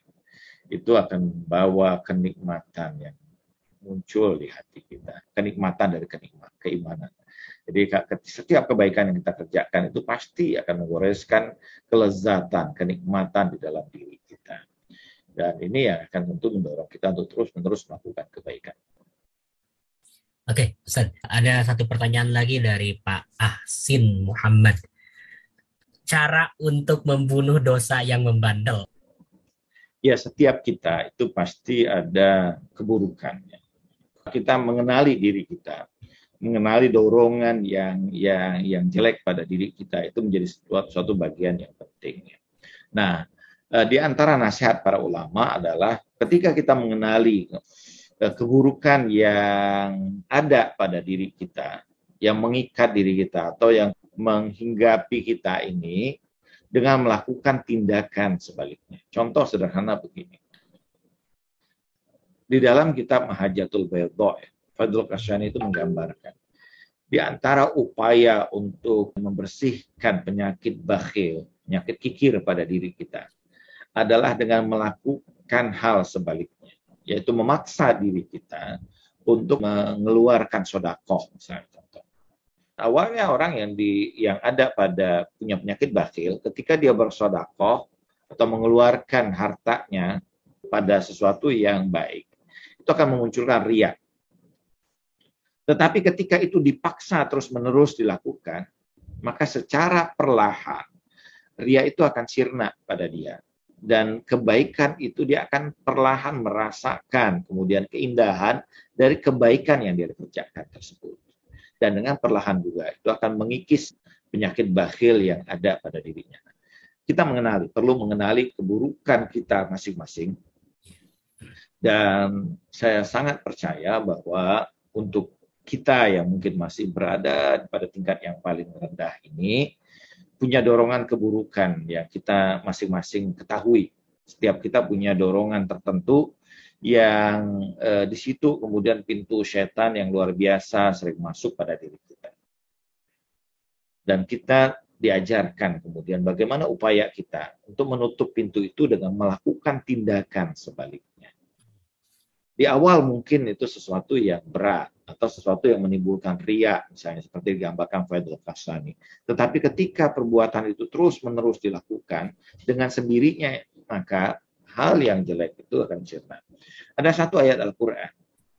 itu akan membawa kenikmatan yang muncul di hati kita, kenikmatan dari keimanan. Jadi setiap kebaikan yang kita kerjakan itu pasti akan menggoreskan kelezatan, kenikmatan di dalam diri kita. Dan ini yang akan tentu mendorong kita untuk terus-menerus melakukan kebaikan. Oke, Ustaz. Ada satu pertanyaan lagi dari Pak Ahsin Muhammad. Cara untuk membunuh dosa yang membandel. Ya, setiap kita itu pasti ada keburukannya. Kita mengenali diri kita, mengenali dorongan yang jelek pada diri kita, itu menjadi suatu bagian yang penting. Nah, di antara nasihat para ulama adalah ketika kita mengenali keburukan yang ada pada diri kita, yang mengikat diri kita atau yang menghinggapi kita ini, dengan melakukan tindakan sebaliknya. Contoh sederhana begini. Di dalam kitab Mahajatul Baydha, Fadlul Qasyani itu menggambarkan di antara upaya untuk membersihkan penyakit bakhil, penyakit kikir pada diri kita adalah dengan melakukan hal sebaliknya, yaitu memaksa diri kita untuk mengeluarkan sedekah, misalnya. Awalnya orang yang ada pada punya penyakit bakhil, ketika dia bersedekah atau mengeluarkan hartanya pada sesuatu yang baik, itu akan memunculkan riya. Tetapi ketika itu dipaksa terus-menerus dilakukan, maka secara perlahan riya itu akan sirna pada dia. dan kebaikan itu dia akan perlahan merasakan kemudian keindahan dari kebaikan yang dia kerjakan tersebut. Dan dengan perlahan juga itu akan mengikis penyakit bakhil yang ada pada dirinya. Kita perlu mengenali keburukan kita masing-masing. Dan saya sangat percaya bahwa untuk kita yang mungkin masih berada pada tingkat yang paling rendah ini, punya dorongan keburukan yang kita masing-masing ketahui. Setiap kita punya dorongan tertentu yang di situ kemudian pintu setan yang luar biasa sering masuk pada diri kita. Dan kita diajarkan kemudian bagaimana upaya kita untuk menutup pintu itu dengan melakukan tindakan sebaliknya. Di awal mungkin itu sesuatu yang berat atau sesuatu yang menimbulkan ria, misalnya seperti digambarkan Faidul Kasani. Tetapi ketika perbuatan itu terus-menerus dilakukan dengan sendirinya, maka hal yang jelek itu akan sirna. Ada satu ayat Al-Quran,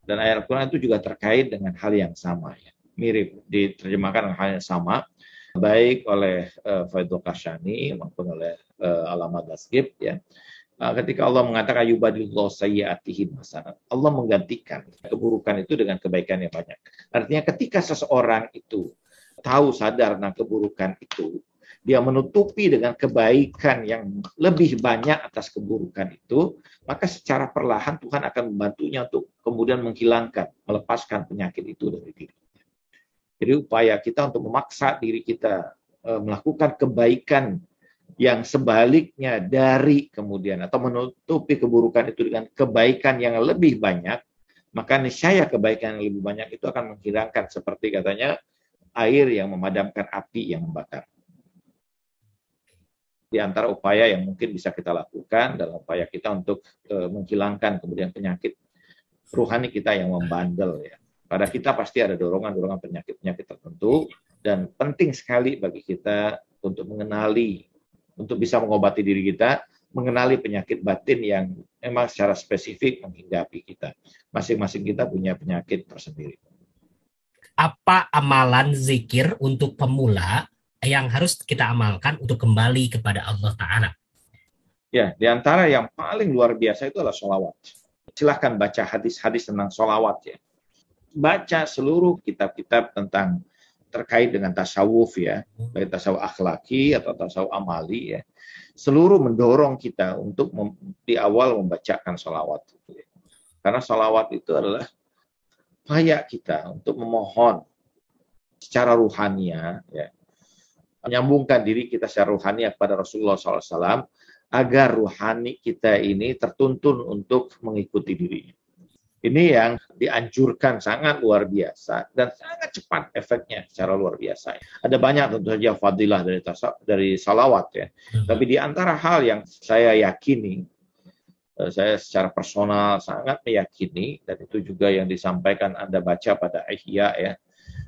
dan ayat Al-Quran itu juga terkait dengan hal yang sama, ya. Mirip, diterjemahkan hal yang sama, baik oleh Faidul Kasani maupun oleh Alama Dasgib, ya. Ketika Allah mengatakan yubadilullahu sayyi'atihim hasanat, Allah menggantikan keburukan itu dengan kebaikan yang banyak. Artinya ketika seseorang itu tahu sadar tentang keburukan itu, dia menutupi dengan kebaikan yang lebih banyak atas keburukan itu, maka secara perlahan Tuhan akan membantunya untuk kemudian menghilangkan, melepaskan penyakit itu dari dirinya. Jadi upaya kita untuk memaksa diri kita melakukan kebaikan yang sebaliknya dari kemudian atau menutupi keburukan itu dengan kebaikan yang lebih banyak, maka niscaya kebaikan yang lebih banyak itu akan menghilangkan, seperti katanya air yang memadamkan api yang membakar. Di antara upaya yang mungkin bisa kita lakukan dalam upaya kita untuk menghilangkan kemudian penyakit rohani kita yang membandel, ya. Pada kita pasti ada dorongan-dorongan penyakit-penyakit tertentu, dan penting sekali bagi kita untuk mengenali, untuk bisa mengobati diri kita, mengenali penyakit batin yang memang secara spesifik menghinggapi kita. Masing-masing kita punya penyakit tersendiri. Apa amalan zikir untuk pemula yang harus kita amalkan untuk kembali kepada Allah Ta'ala? Ya, di antara yang paling luar biasa itu adalah sholawat. Silahkan baca hadis-hadis tentang sholawat, ya. Baca seluruh kitab-kitab tentang terkait dengan tasawuf, ya, baik tasawuf akhlaki atau tasawuf amali, ya, seluruh mendorong kita untuk di awal membacakan sholawat, ya. Karena sholawat itu adalah upaya kita untuk memohon secara ruhania, ya, menyambungkan diri kita secara ruhania kepada Rasulullah SAW agar ruhani kita ini tertuntun untuk mengikuti dirinya. Ini yang dianjurkan sangat luar biasa dan sangat cepat efeknya secara luar biasa. Ada banyak tentu saja fadilah dari salawat, ya. Tapi di antara hal yang saya yakini, saya secara personal sangat meyakini, dan itu juga yang disampaikan Anda baca pada Ihya, ya,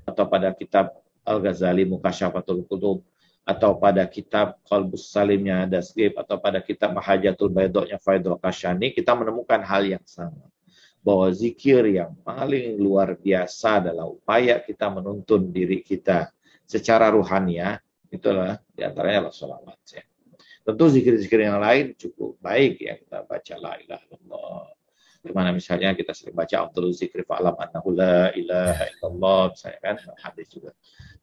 atau pada kitab Al-Ghazali Mukasyafatul Qulub, atau pada kitab Qalbus Salimnya Dasgib, atau pada kitab Mahajatul Baydoknya Faidul Kashani, kita menemukan hal yang sama. Bahwa zikir yang paling luar biasa adalah upaya kita menuntun diri kita secara ruhania, itulah diantaranya adalah sholawat, ya. Tentu zikir-zikir yang lain cukup baik, ya, kita baca la ilaha illallah. Dimana misalnya kita sering baca afdhalul zikri fa'lam annahu la ilaha illallah, misalnya kan hadis juga.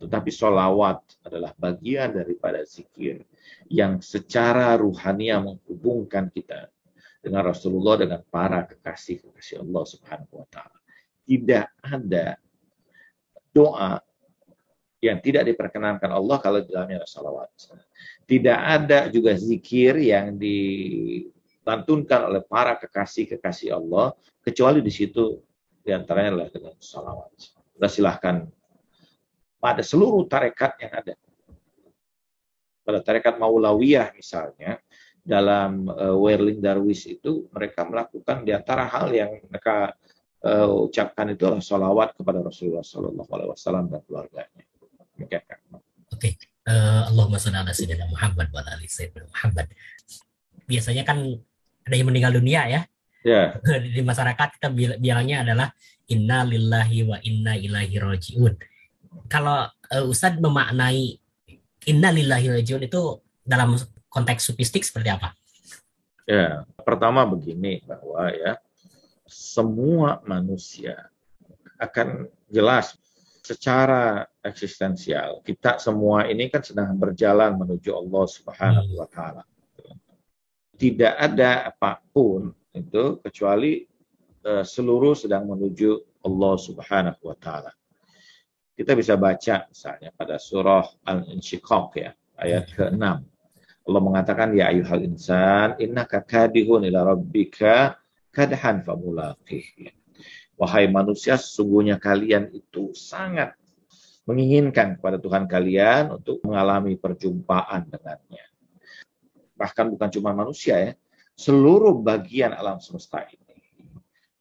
Tetapi sholawat adalah bagian daripada zikir yang secara ruhania menghubungkan kita dengan Rasulullah, dengan para kekasih-kekasih Allah Subhanahu wa Ta'ala. Tidak ada doa yang tidak diperkenankan Allah kalau di dalamnya ada salawat. Tidak ada juga zikir yang dilantunkan oleh para kekasih-kekasih Allah kecuali di situ diantaranya adalah dengan salawat. Kita silahkan pada seluruh tarekat yang ada. Pada tarekat Maulawiyah misalnya, dalam Whirling Darwish itu mereka melakukan di antara hal yang mereka ucapkan itu adalah salawat kepada Rasulullah SAW dan keluarganya. Oke. Allahumma shalli ala sayyidina Muhammad wa ala ali sayyidina Muhammad. Biasanya kan ada yang meninggal dunia, ya. Ya. Di masyarakat kita bilangnya adalah inna lillahi wa inna ilaihi rajiun. Kalau Ustadz memaknai inna lillahi rajiun itu dalam konteks sufistik seperti apa? Ya, pertama begini bahwa ya semua manusia akan jelas secara eksistensial. Kita semua ini kan sedang berjalan menuju Allah Subhanahu wa taala. Tidak ada apapun itu kecuali seluruh sedang menuju Allah Subhanahu wa taala. Kita bisa baca misalnya pada surah Al-Insyiqaq ya, ayat ke-6. Allah mengatakan ya ayyuhal insan innaka kadihun ila rabbika kadhan famulaqih. Wahai manusia, sesungguhnya kalian itu sangat menginginkan kepada Tuhan kalian untuk mengalami perjumpaan dengannya. Bahkan bukan cuma manusia ya, seluruh bagian alam semesta ini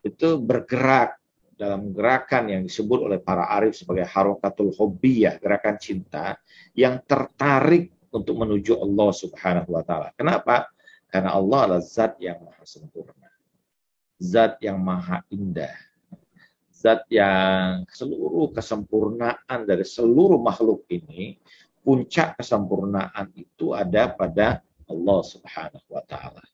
itu bergerak dalam gerakan yang disebut oleh para arif sebagai harokatul hobbiyah, gerakan cinta yang tertarik untuk menuju Allah Subhanahu wa taala. Kenapa? Karena Allah adalah zat yang maha sempurna. Zat yang maha indah. Zat yang seluruh kesempurnaan dari seluruh makhluk ini, puncak kesempurnaan itu ada pada Allah Subhanahu wa taala.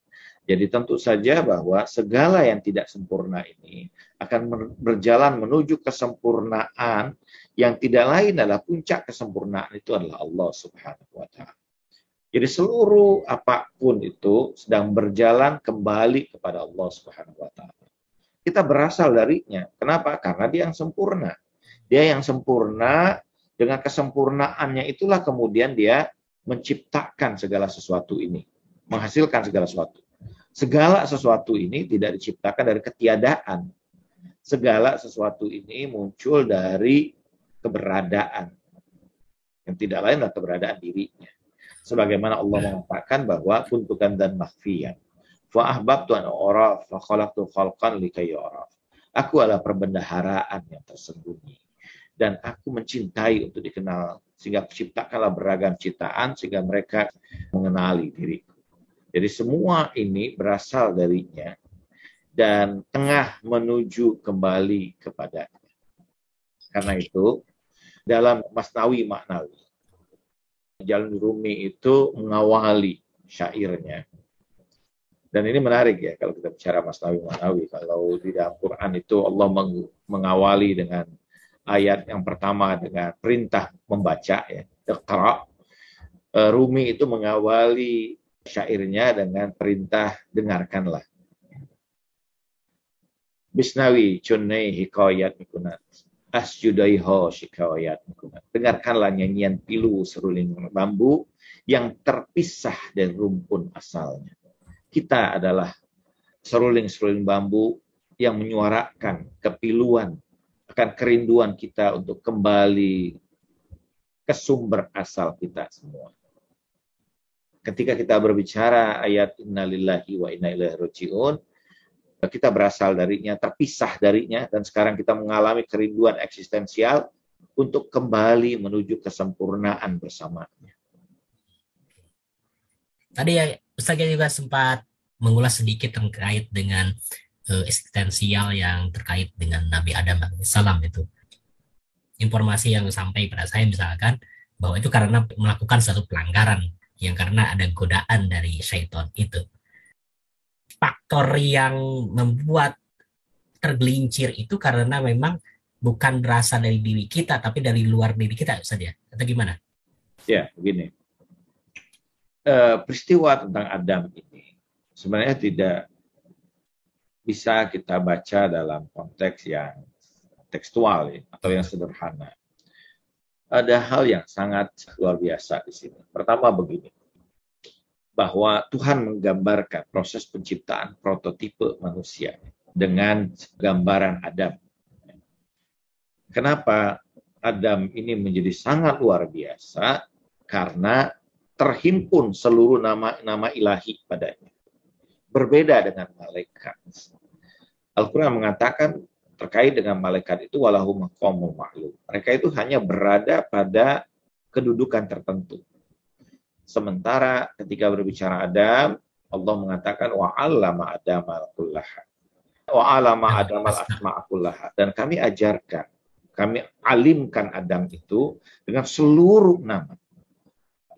Jadi tentu saja bahwa segala yang tidak sempurna ini akan berjalan menuju kesempurnaan yang tidak lain adalah puncak kesempurnaan itu adalah Allah Subhanahu wa taala. Jadi seluruh apapun itu sedang berjalan kembali kepada Allah Subhanahu wa taala. Kita berasal darinya. Kenapa? Karena dia yang sempurna. Dia yang sempurna, dengan kesempurnaannya itulah kemudian dia menciptakan segala sesuatu ini, menghasilkan segala sesuatu. Segala sesuatu ini tidak diciptakan dari ketiadaan. Segala sesuatu ini muncul dari keberadaan. Yang tidak lain adalah keberadaan dirinya. Sebagaimana Allah mengatakan bahwa kuntukan dan makhfiyan. Fa ahbabtu an a'raf fa khalaqtu khalqan likay yu'raf. Aku adalah perbendaharaan yang tersembunyi. Dan aku mencintai untuk dikenal. Sehingga ciptakanlah beragam ciptaan sehingga mereka mengenali diriku. Jadi semua ini berasal darinya dan tengah menuju kembali kepadanya. Karena itu, dalam Masnawi Ma'nawi, Jalal Rumi itu mengawali syairnya. Dan ini menarik ya, kalau kita bicara Masnawi Ma'nawi. Kalau di dalam Quran itu Allah mengawali dengan ayat yang pertama dengan perintah membaca, ya, Iqra. Rumi itu mengawali syairnya dengan perintah dengarkanlah. Bisnawi cunnai hikayat mikunat. Asjudaiho shikayat mikunat. Dengarkanlah nyanyian pilu seruling bambu yang terpisah dari rumpun asalnya. Kita adalah seruling-seruling bambu yang menyuarakan kepiluan akan kerinduan kita untuk kembali ke sumber asal kita semua. Ketika kita berbicara ayat innalillahi wa inna ilaihi raji'un, kita berasal darinya, terpisah darinya, dan sekarang kita mengalami kerinduan eksistensial untuk kembali menuju kesempurnaan bersamanya. Tadi ya, Ustaz juga sempat mengulas sedikit terkait dengan eksistensial yang terkait dengan Nabi Adam alaihissalam itu. Informasi yang sampai pada saya misalkan bahwa itu karena melakukan satu pelanggaran yang karena ada godaan dari syaitan itu. Faktor yang membuat tergelincir itu karena memang bukan berasal dari diri kita, tapi dari luar diri kita saja. Atau gimana? Ya, begini. Peristiwa tentang Adam ini sebenarnya tidak bisa kita baca dalam konteks yang tekstual ya, atau yang sederhana. Ada hal yang sangat luar biasa di sini. Pertama begini, bahwa Tuhan menggambarkan proses penciptaan prototipe manusia dengan gambaran Adam. Kenapa Adam ini menjadi sangat luar biasa? Karena terhimpun seluruh nama-nama ilahi padanya. Berbeda dengan malaikat. Al-Quran mengatakan terkait dengan malaikat itu walahu maqamul ma'lum. Mereka itu hanya berada pada kedudukan tertentu. Sementara ketika berbicara Adam, Allah mengatakan wa'allama Adama kullaha. Wa'allama Adama al-asma'a kullaha. Dan kami ajarkan, kami alimkan Adam itu dengan seluruh nama.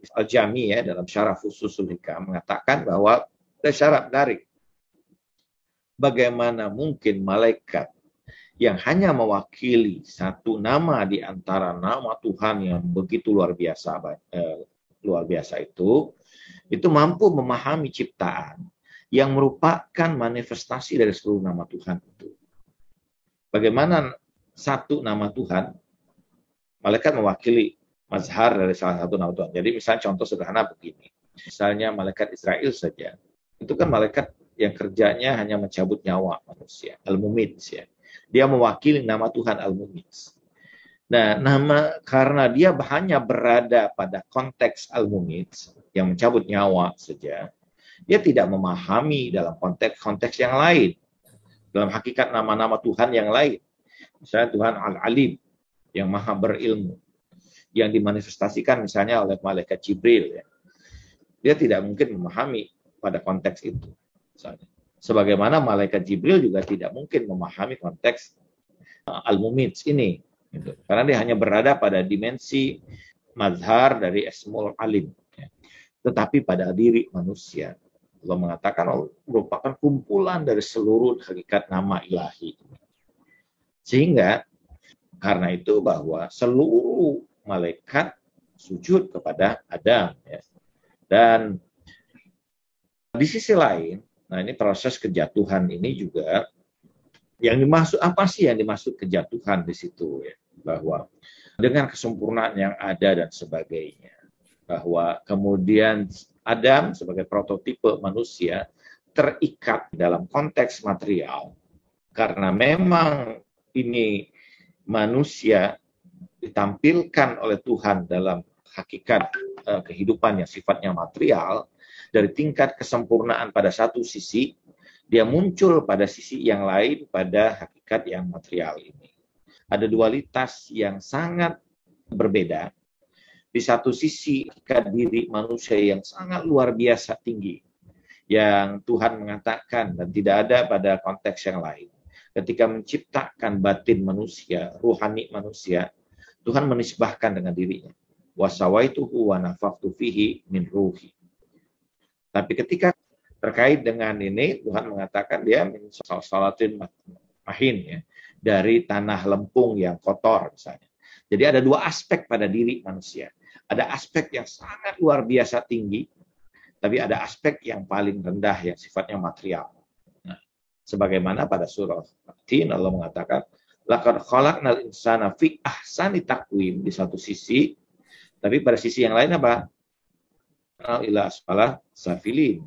Al-Jami ya dalam Syarah Fususul Hikam mengatakan bahwa Ada syarat menarik. Bagaimana mungkin malaikat yang hanya mewakili satu nama di antara nama Tuhan yang begitu luar biasa itu mampu memahami ciptaan yang merupakan manifestasi dari seluruh nama Tuhan itu. Bagaimana satu nama Tuhan, malaikat mewakili mazhar dari salah satu nama Tuhan. Jadi misalnya contoh sederhana begini. Misalnya malaikat Israel saja. Itu kan malaikat yang kerjanya hanya mencabut nyawa manusia, al-mumits ya. Dia mewakili nama Tuhan al-mumits. Nah, karena dia hanya berada pada konteks al-mumits yang mencabut nyawa saja, dia tidak memahami dalam konteks yang lain, dalam hakikat nama-nama Tuhan yang lain. Misalnya Tuhan al-alim yang maha berilmu, yang dimanifestasikan misalnya oleh malaikat Jibril ya. Dia tidak mungkin memahami pada konteks itu. Misalnya. Sebagaimana malaikat Jibril juga tidak mungkin memahami konteks al-mumits ini. Gitu. Karena dia hanya berada pada dimensi mazhar dari Ismul Alim. Ya. Tetapi pada diri manusia, Allah mengatakan merupakan kumpulan dari seluruh hakikat nama ilahi. Sehingga karena itu bahwa seluruh malaikat sujud kepada Adam. Ya. Dan di sisi lain, nah ini proses kejatuhan ini juga yang dimaksud apa sih yang dimaksud kejatuhan di situ ya, bahwa dengan kesempurnaan yang ada dan sebagainya, bahwa kemudian Adam sebagai prototipe manusia terikat dalam konteks material karena memang ini manusia ditampilkan oleh Tuhan dalam hakikat kehidupan yang sifatnya material. Dari tingkat kesempurnaan pada satu sisi, dia muncul pada sisi yang lain pada hakikat yang material ini. Ada dualitas yang sangat berbeda. Di satu sisi, hakikat diri manusia yang sangat luar biasa tinggi, yang Tuhan mengatakan dan tidak ada pada konteks yang lain. Ketika menciptakan batin manusia, ruhani manusia, Tuhan menisbahkan dengan dirinya. Wasawaituhu wa nafakhtu fihi min ruhi. Tapi ketika terkait dengan ini, Tuhan mengatakan dia min salatin mahin ya, dari tanah lempung yang kotor misalnya. Jadi ada dua aspek pada diri manusia. Ada aspek yang sangat luar biasa tinggi, tapi ada aspek yang paling rendah yang sifatnya material. Nah, sebagaimana pada surah At-Tin Allah mengatakan, laqad khalaqnal insana fi ahsani taqwim di satu sisi, tapi pada sisi yang lain apa? Ila asfala safilin.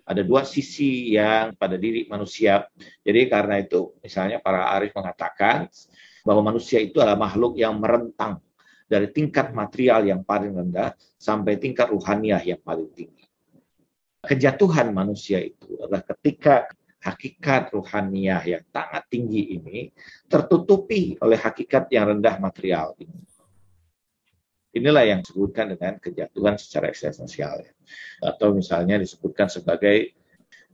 Ada dua sisi yang pada diri manusia. Jadi karena itu misalnya para arif mengatakan bahwa manusia itu adalah makhluk yang merentang dari tingkat material yang paling rendah sampai tingkat ruhaniah yang paling tinggi. Kejatuhan manusia itu adalah ketika hakikat ruhaniah yang sangat tinggi ini tertutupi oleh hakikat yang rendah material ini. Inilah yang disebutkan dengan kejatuhan secara eksistensial. Atau misalnya disebutkan sebagai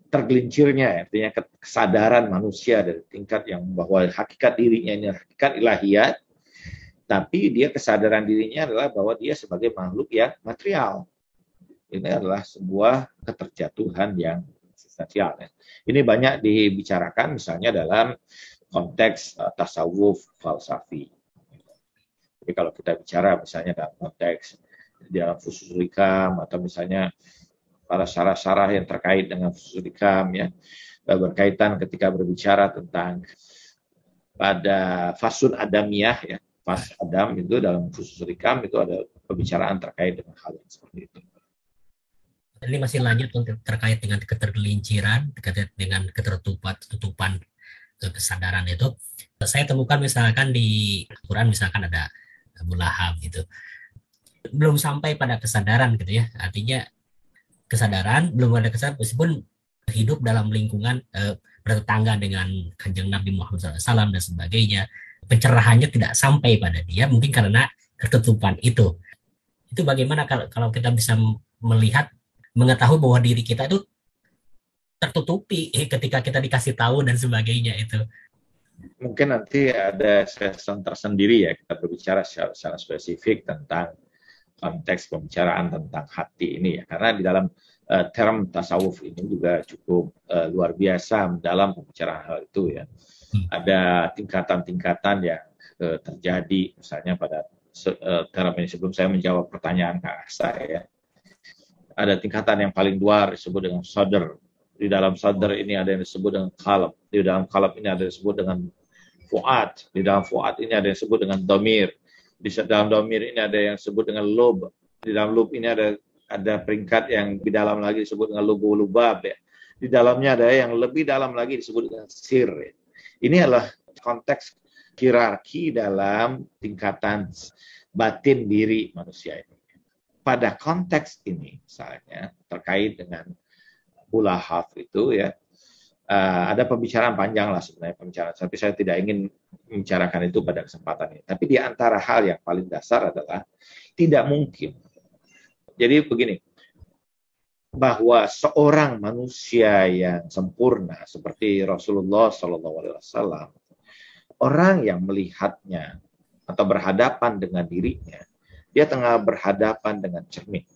tergelincirnya, artinya kesadaran manusia dari tingkat yang bahwa hakikat dirinya ini hakikat ilahiyat, tapi dia kesadaran dirinya adalah bahwa dia sebagai makhluk yang material. Ini adalah sebuah keterjatuhan yang eksistensial. Ini banyak dibicarakan misalnya dalam konteks tasawuf falsafi. Jadi kalau kita bicara misalnya dalam konteks dalam fusus likam atau misalnya para syarah-syarah yang terkait dengan fusus likam ya, berkaitan ketika berbicara tentang pada fasun adamiyah ya, fas Adam itu dalam fusus likam itu ada pembicaraan terkait dengan hal yang seperti itu. Ini masih lanjut untuk terkait dengan ketergelinciran, terkait dengan ketertutupan kesadaran itu. Saya temukan misalkan di Al-Quran misalkan ada Abu Lahab gitu. Belum sampai pada kesadaran gitu ya. Artinya kesadaran, belum ada kesadaran meskipun hidup dalam lingkungan bertetangga dengan Kanjeng Nabi Muhammad SAW dan sebagainya. Pencerahannya tidak sampai pada dia mungkin karena ketutupan itu. Itu bagaimana kalau kita bisa melihat, mengetahui bahwa diri kita itu tertutupi ketika kita dikasih tahu dan sebagainya itu. Mungkin nanti ada session tersendiri ya, kita berbicara secara spesifik tentang konteks pembicaraan tentang hati ini ya. Karena di dalam term tasawuf ini juga cukup luar biasa dalam pembicaraan hal itu ya. Ada tingkatan-tingkatan yang terjadi misalnya pada term ini. Sebelum saya menjawab pertanyaan Kak Aksa ya, ada tingkatan yang paling luar disebut dengan sadr. Di dalam sadr ini ada yang disebut dengan qalb. Di dalam qalb ini ada yang disebut dengan fuad. Di dalam fuad ini ada yang disebut dengan dhamir. Di dalam dhamir ini ada yang disebut dengan lub. Di dalam lub ini ada peringkat yang lebih dalam lagi disebut dengan lubab ya. Di dalamnya ada yang lebih dalam lagi disebut dengan sir ya. Ini adalah konteks hierarki dalam tingkatan batin diri manusia ini. Pada konteks ini misalnya terkait dengan Lahab itu ya, ada pembicaraan panjang lah sebenarnya pembicaraan, tapi saya tidak ingin membicarakan itu pada kesempatan ini. Tapi di antara hal yang paling dasar adalah tidak mungkin. Jadi begini, bahwa seorang manusia yang sempurna seperti Rasulullah SAW, orang yang melihatnya atau berhadapan dengan dirinya, dia tengah berhadapan dengan cermin.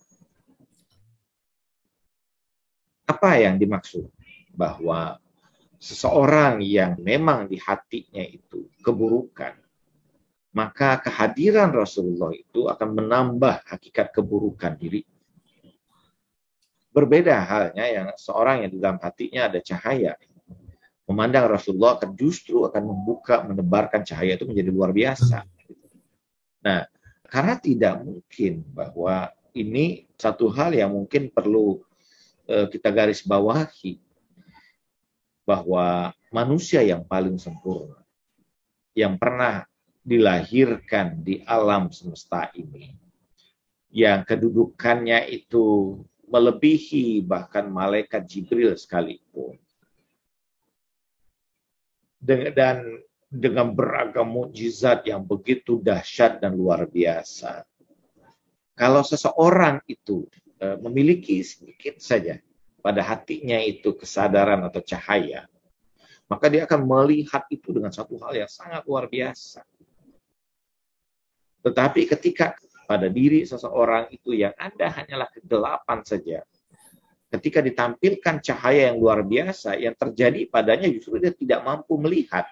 Apa yang dimaksud? Bahwa seseorang yang memang di hatinya itu keburukan, maka kehadiran Rasulullah itu akan menambah hakikat keburukan diri. Berbeda halnya yang seorang yang di dalam hatinya ada cahaya. Memandang Rasulullah akan justru akan membuka, menebarkan cahaya itu menjadi luar biasa. Nah, karena tidak mungkin bahwa ini satu hal yang mungkin perlu kita garis bawahi, bahwa manusia yang paling sempurna, yang pernah dilahirkan di alam semesta ini, yang kedudukannya itu melebihi bahkan malaikat Jibril sekalipun, dan dengan beragam mukjizat yang begitu dahsyat dan luar biasa. Kalau seseorang itu memiliki sedikit saja pada hatinya itu kesadaran atau cahaya, maka dia akan melihat itu dengan satu hal yang sangat luar biasa. Tetapi ketika pada diri seseorang itu yang ada hanyalah kegelapan saja, ketika ditampilkan cahaya yang luar biasa, yang terjadi padanya justru dia tidak mampu melihat.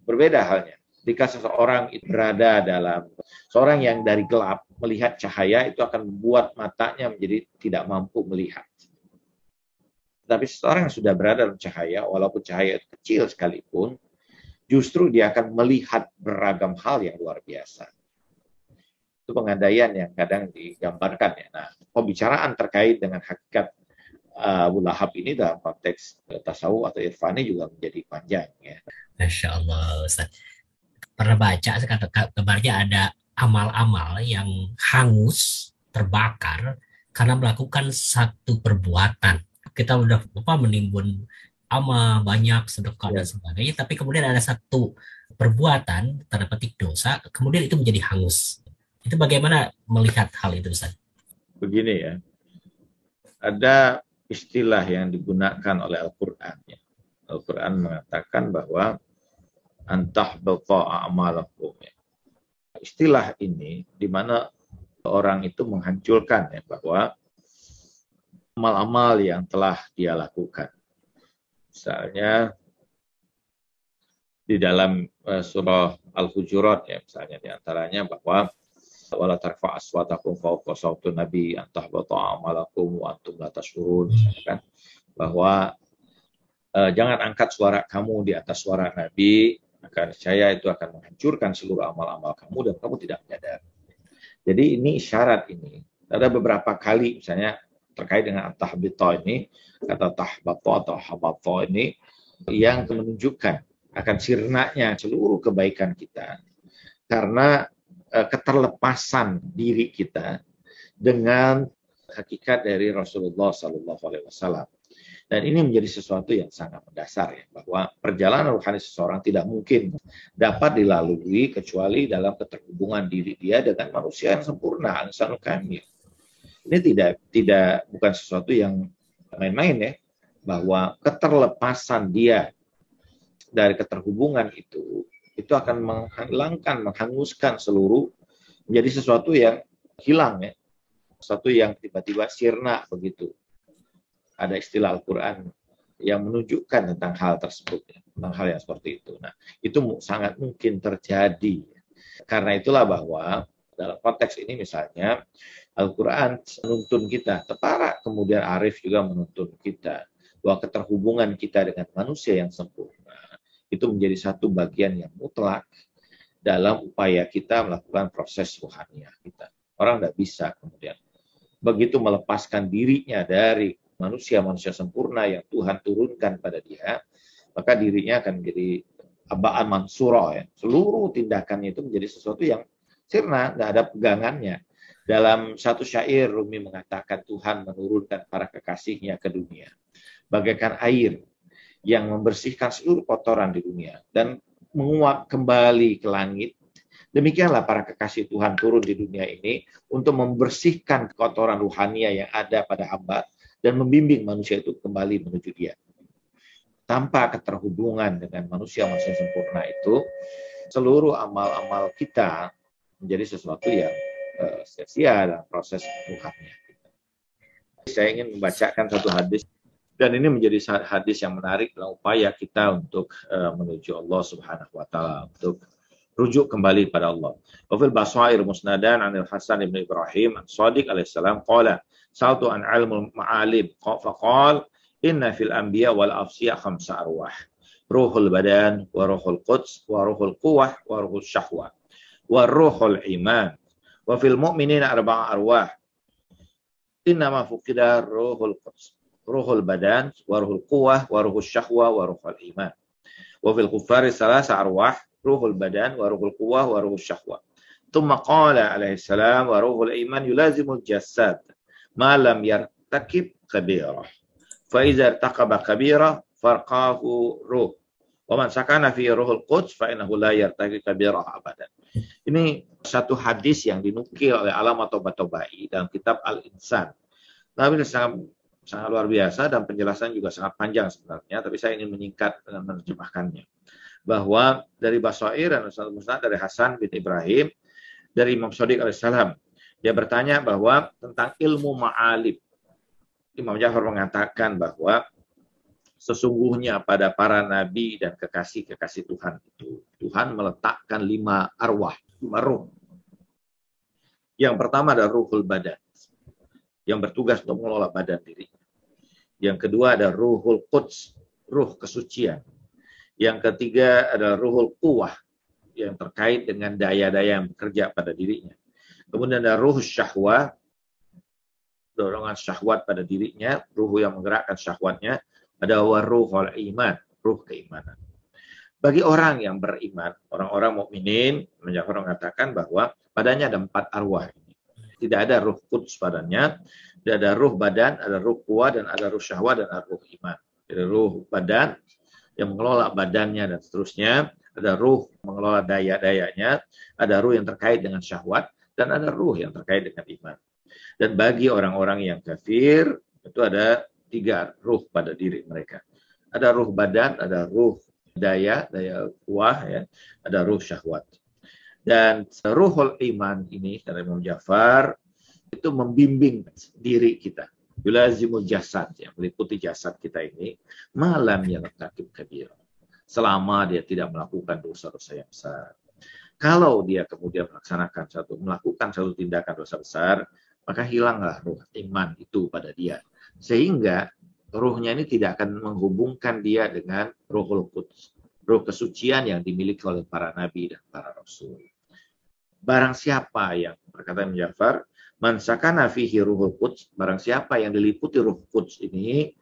Berbeda halnya jika seseorang itu berada dalam, seorang yang dari gelap melihat cahaya itu akan membuat matanya menjadi tidak mampu melihat. Tapi seseorang yang sudah berada dalam cahaya, walaupun cahaya itu kecil sekalipun, justru dia akan melihat beragam hal yang luar biasa. Itu pengandaian yang kadang digambarkan ya. Nah, pembicaraan terkait dengan hakikat Abu Lahab ini dalam konteks tasawuf atau irfani juga menjadi panjang ya. Masya Allah, Ustaz. Pernah baca kabarnya ada amal-amal yang hangus, terbakar karena melakukan satu perbuatan. Kita udah menimbun amal banyak, sedekah dan sebagainya, tapi kemudian ada satu perbuatan, tanda petik dosa, kemudian itu menjadi hangus. Itu bagaimana melihat hal itu, Ustaz? Begini ya, ada istilah yang digunakan oleh Al-Quran. Ya. Al-Quran mengatakan bahwa antahbata a'malakum. Istilah ini di mana orang itu menghancurkan ya, bahwa amal-amal yang telah dia lakukan. Misalnya di dalam surah Al-Hujurat ya, misalnya di antaranya bahwa wala tarfa aswatakum fawqa sautun nabi antahbata a'malakum wa antum la tashurun, kan, bahwa jangan angkat suara kamu di atas suara Nabi, maka saya itu akan menghancurkan seluruh amal-amal kamu dan kamu tidak menyadari. Jadi ini isyarat ini. Ada beberapa kali misalnya terkait dengan tahbita ini, kata tahbata atau habata ini yang menunjukkan akan sirnanya seluruh kebaikan kita. Karena keterlepasan diri kita dengan hakikat dari Rasulullah SAW. Dan ini menjadi sesuatu yang sangat mendasar ya, bahwa perjalanan rohani seseorang tidak mungkin dapat dilalui kecuali dalam keterhubungan diri dia dengan manusia yang sempurna, al-insanul kamil. Ini bukan sesuatu yang main-main ya, bahwa keterlepasan dia dari keterhubungan itu akan menghilangkan, menghanguskan seluruh, menjadi sesuatu yang hilang ya. sesuatu yang tiba-tiba sirna begitu. Ada istilah Al-Quran yang menunjukkan tentang hal tersebut, tentang hal yang seperti itu. Nah, itu sangat mungkin terjadi. Karena itulah bahwa dalam konteks ini misalnya Al-Quran menuntun kita, Tepara kemudian Arif juga menuntun kita bahwa keterhubungan kita dengan manusia yang sempurna itu menjadi satu bagian yang mutlak dalam upaya kita melakukan proses ruhaniyah kita. Orang tidak bisa kemudian begitu melepaskan dirinya dari manusia-manusia sempurna yang Tuhan turunkan pada dia, maka dirinya akan menjadi abaan mansura, ya. Seluruh tindakannya itu menjadi sesuatu yang sirna, tidak ada pegangannya. Dalam satu syair Rumi mengatakan Tuhan menurunkan para kekasihnya ke dunia bagaikan air yang membersihkan seluruh kotoran di dunia dan menguap kembali ke langit. Demikianlah para kekasih Tuhan turun di dunia ini untuk membersihkan kotoran ruhania yang ada pada hamba dan membimbing manusia itu kembali menuju dia. Tanpa keterhubungan dengan manusia-manusia sempurna itu, seluruh amal-amal kita menjadi sesuatu yang sia-sia dalam proses ruhania. Saya ingin membacakan satu hadis, dan ini menjadi hadis yang menarik dalam upaya kita untuk menuju Allah Subhanahu wa taala, untuk rujuk kembali pada Allah. Wa fil basair musnadan 'anil Hasan ibn Ibrahim Shadiq alaihi salam qala sa'altu an 'ilmul ma'alim faqala inna fil anbiya wal afsiya khamsa arwah. Ruhul badan wa ruhul quds wa ruhul quwwah wa ruhul syahwah wa ruhul iman. Wa fil mu'minina arba'a arwah. Inna ma fuqida ruhul quds, ruhul badan wa ruhul quwwah wa ruhul syahwah wa ruhul iman. Wa fil kuffari salasa arwah, ruhul badan wa ruhul quwwah wa ruhul syahwah. Thumma qala alaihi salam wa ruhul iman yulazimul jasad ma lam yartakib kabirah. Fa idza irtaqaba kabirah farqahu ruh. Wa man sakana fi ruhul quds fa innahu la yartakib kabirah abadan. Ini satu hadis yang dinukil oleh Allamah Tabatabai dalam kitab Al-Insan. Tapi sangat luar biasa dan penjelasan juga sangat panjang sebenarnya, tapi saya ingin menyingkat dengan menerjemahkannya. Bahwa dari Basair dan Musnad dari Hasan bin Ibrahim dari Imam Shadiq alaihissalam, dia bertanya bahwa tentang ilmu ma'alib. Imam Ja'far mengatakan bahwa sesungguhnya pada para nabi dan kekasih-kekasih Tuhan itu, Tuhan meletakkan 5 arwah, 5 ruh. Yang pertama ada ruhul badan, yang bertugas untuk mengelola badan diri. Yang kedua ada ruhul quds, ruh kesucian. Yang ketiga ada ruhul quwwah, yang terkait dengan daya-daya yang bekerja pada dirinya. Kemudian ada ruh syahwah, dorongan syahwat pada dirinya, ruh yang menggerakkan syahwatnya. Ada waruhul iman, ruh keimanan. Bagi orang yang beriman, orang-orang mukminin, Ja'far mengatakan bahwa padanya ada 4 arwah ini. Tidak ada ruh quds padanya, tidak ada ruh badan, ada ruh quwwah, dan ada ruh syahwat, dan ada ruh iman. Jadi ruh badan yang mengelola badannya dan seterusnya, ada ruh mengelola daya-dayanya, ada ruh yang terkait dengan syahwat, dan ada ruh yang terkait dengan iman. Dan bagi orang-orang yang kafir, itu ada 3 ruh pada diri mereka. Ada ruh badan, ada ruh daya kuah, ya, ada ruh syahwat. Dan ruhul iman ini dari Imam Ja'far itu membimbing diri kita. Yulazimul jasad, yang meliputi jasad kita ini, malam yang takib kabir. Selama dia tidak melakukan dosa-dosa yang besar. Kalau dia kemudian melakukan satu tindakan dosa besar, maka hilanglah ruh iman itu pada dia. Sehingga ruhnya ini tidak akan menghubungkan dia dengan ruhul quds, ruh kesucian yang dimiliki oleh para nabi dan para rasul. Barang siapa yang, berkata Imam Ja'far, man sakana fihi ruhul quds, barang siapa yang diliputi ruh quds ini,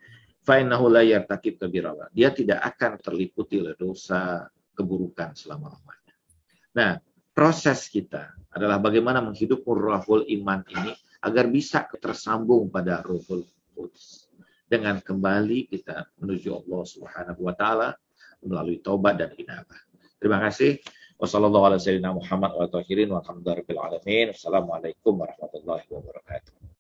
fa innahu la yartakib kabirah. Dia tidak akan terliputi oleh dosa keburukan selama-lamanya. Nah, proses kita adalah bagaimana menghidupkan ruhul iman ini agar bisa tersambung pada ruhul quds. Dengan kembali kita menuju Allah Subhanahu wa taala melalui taubat dan inabah. Terima kasih. Wassalamualaikum warahmatullahi wabarakatuh.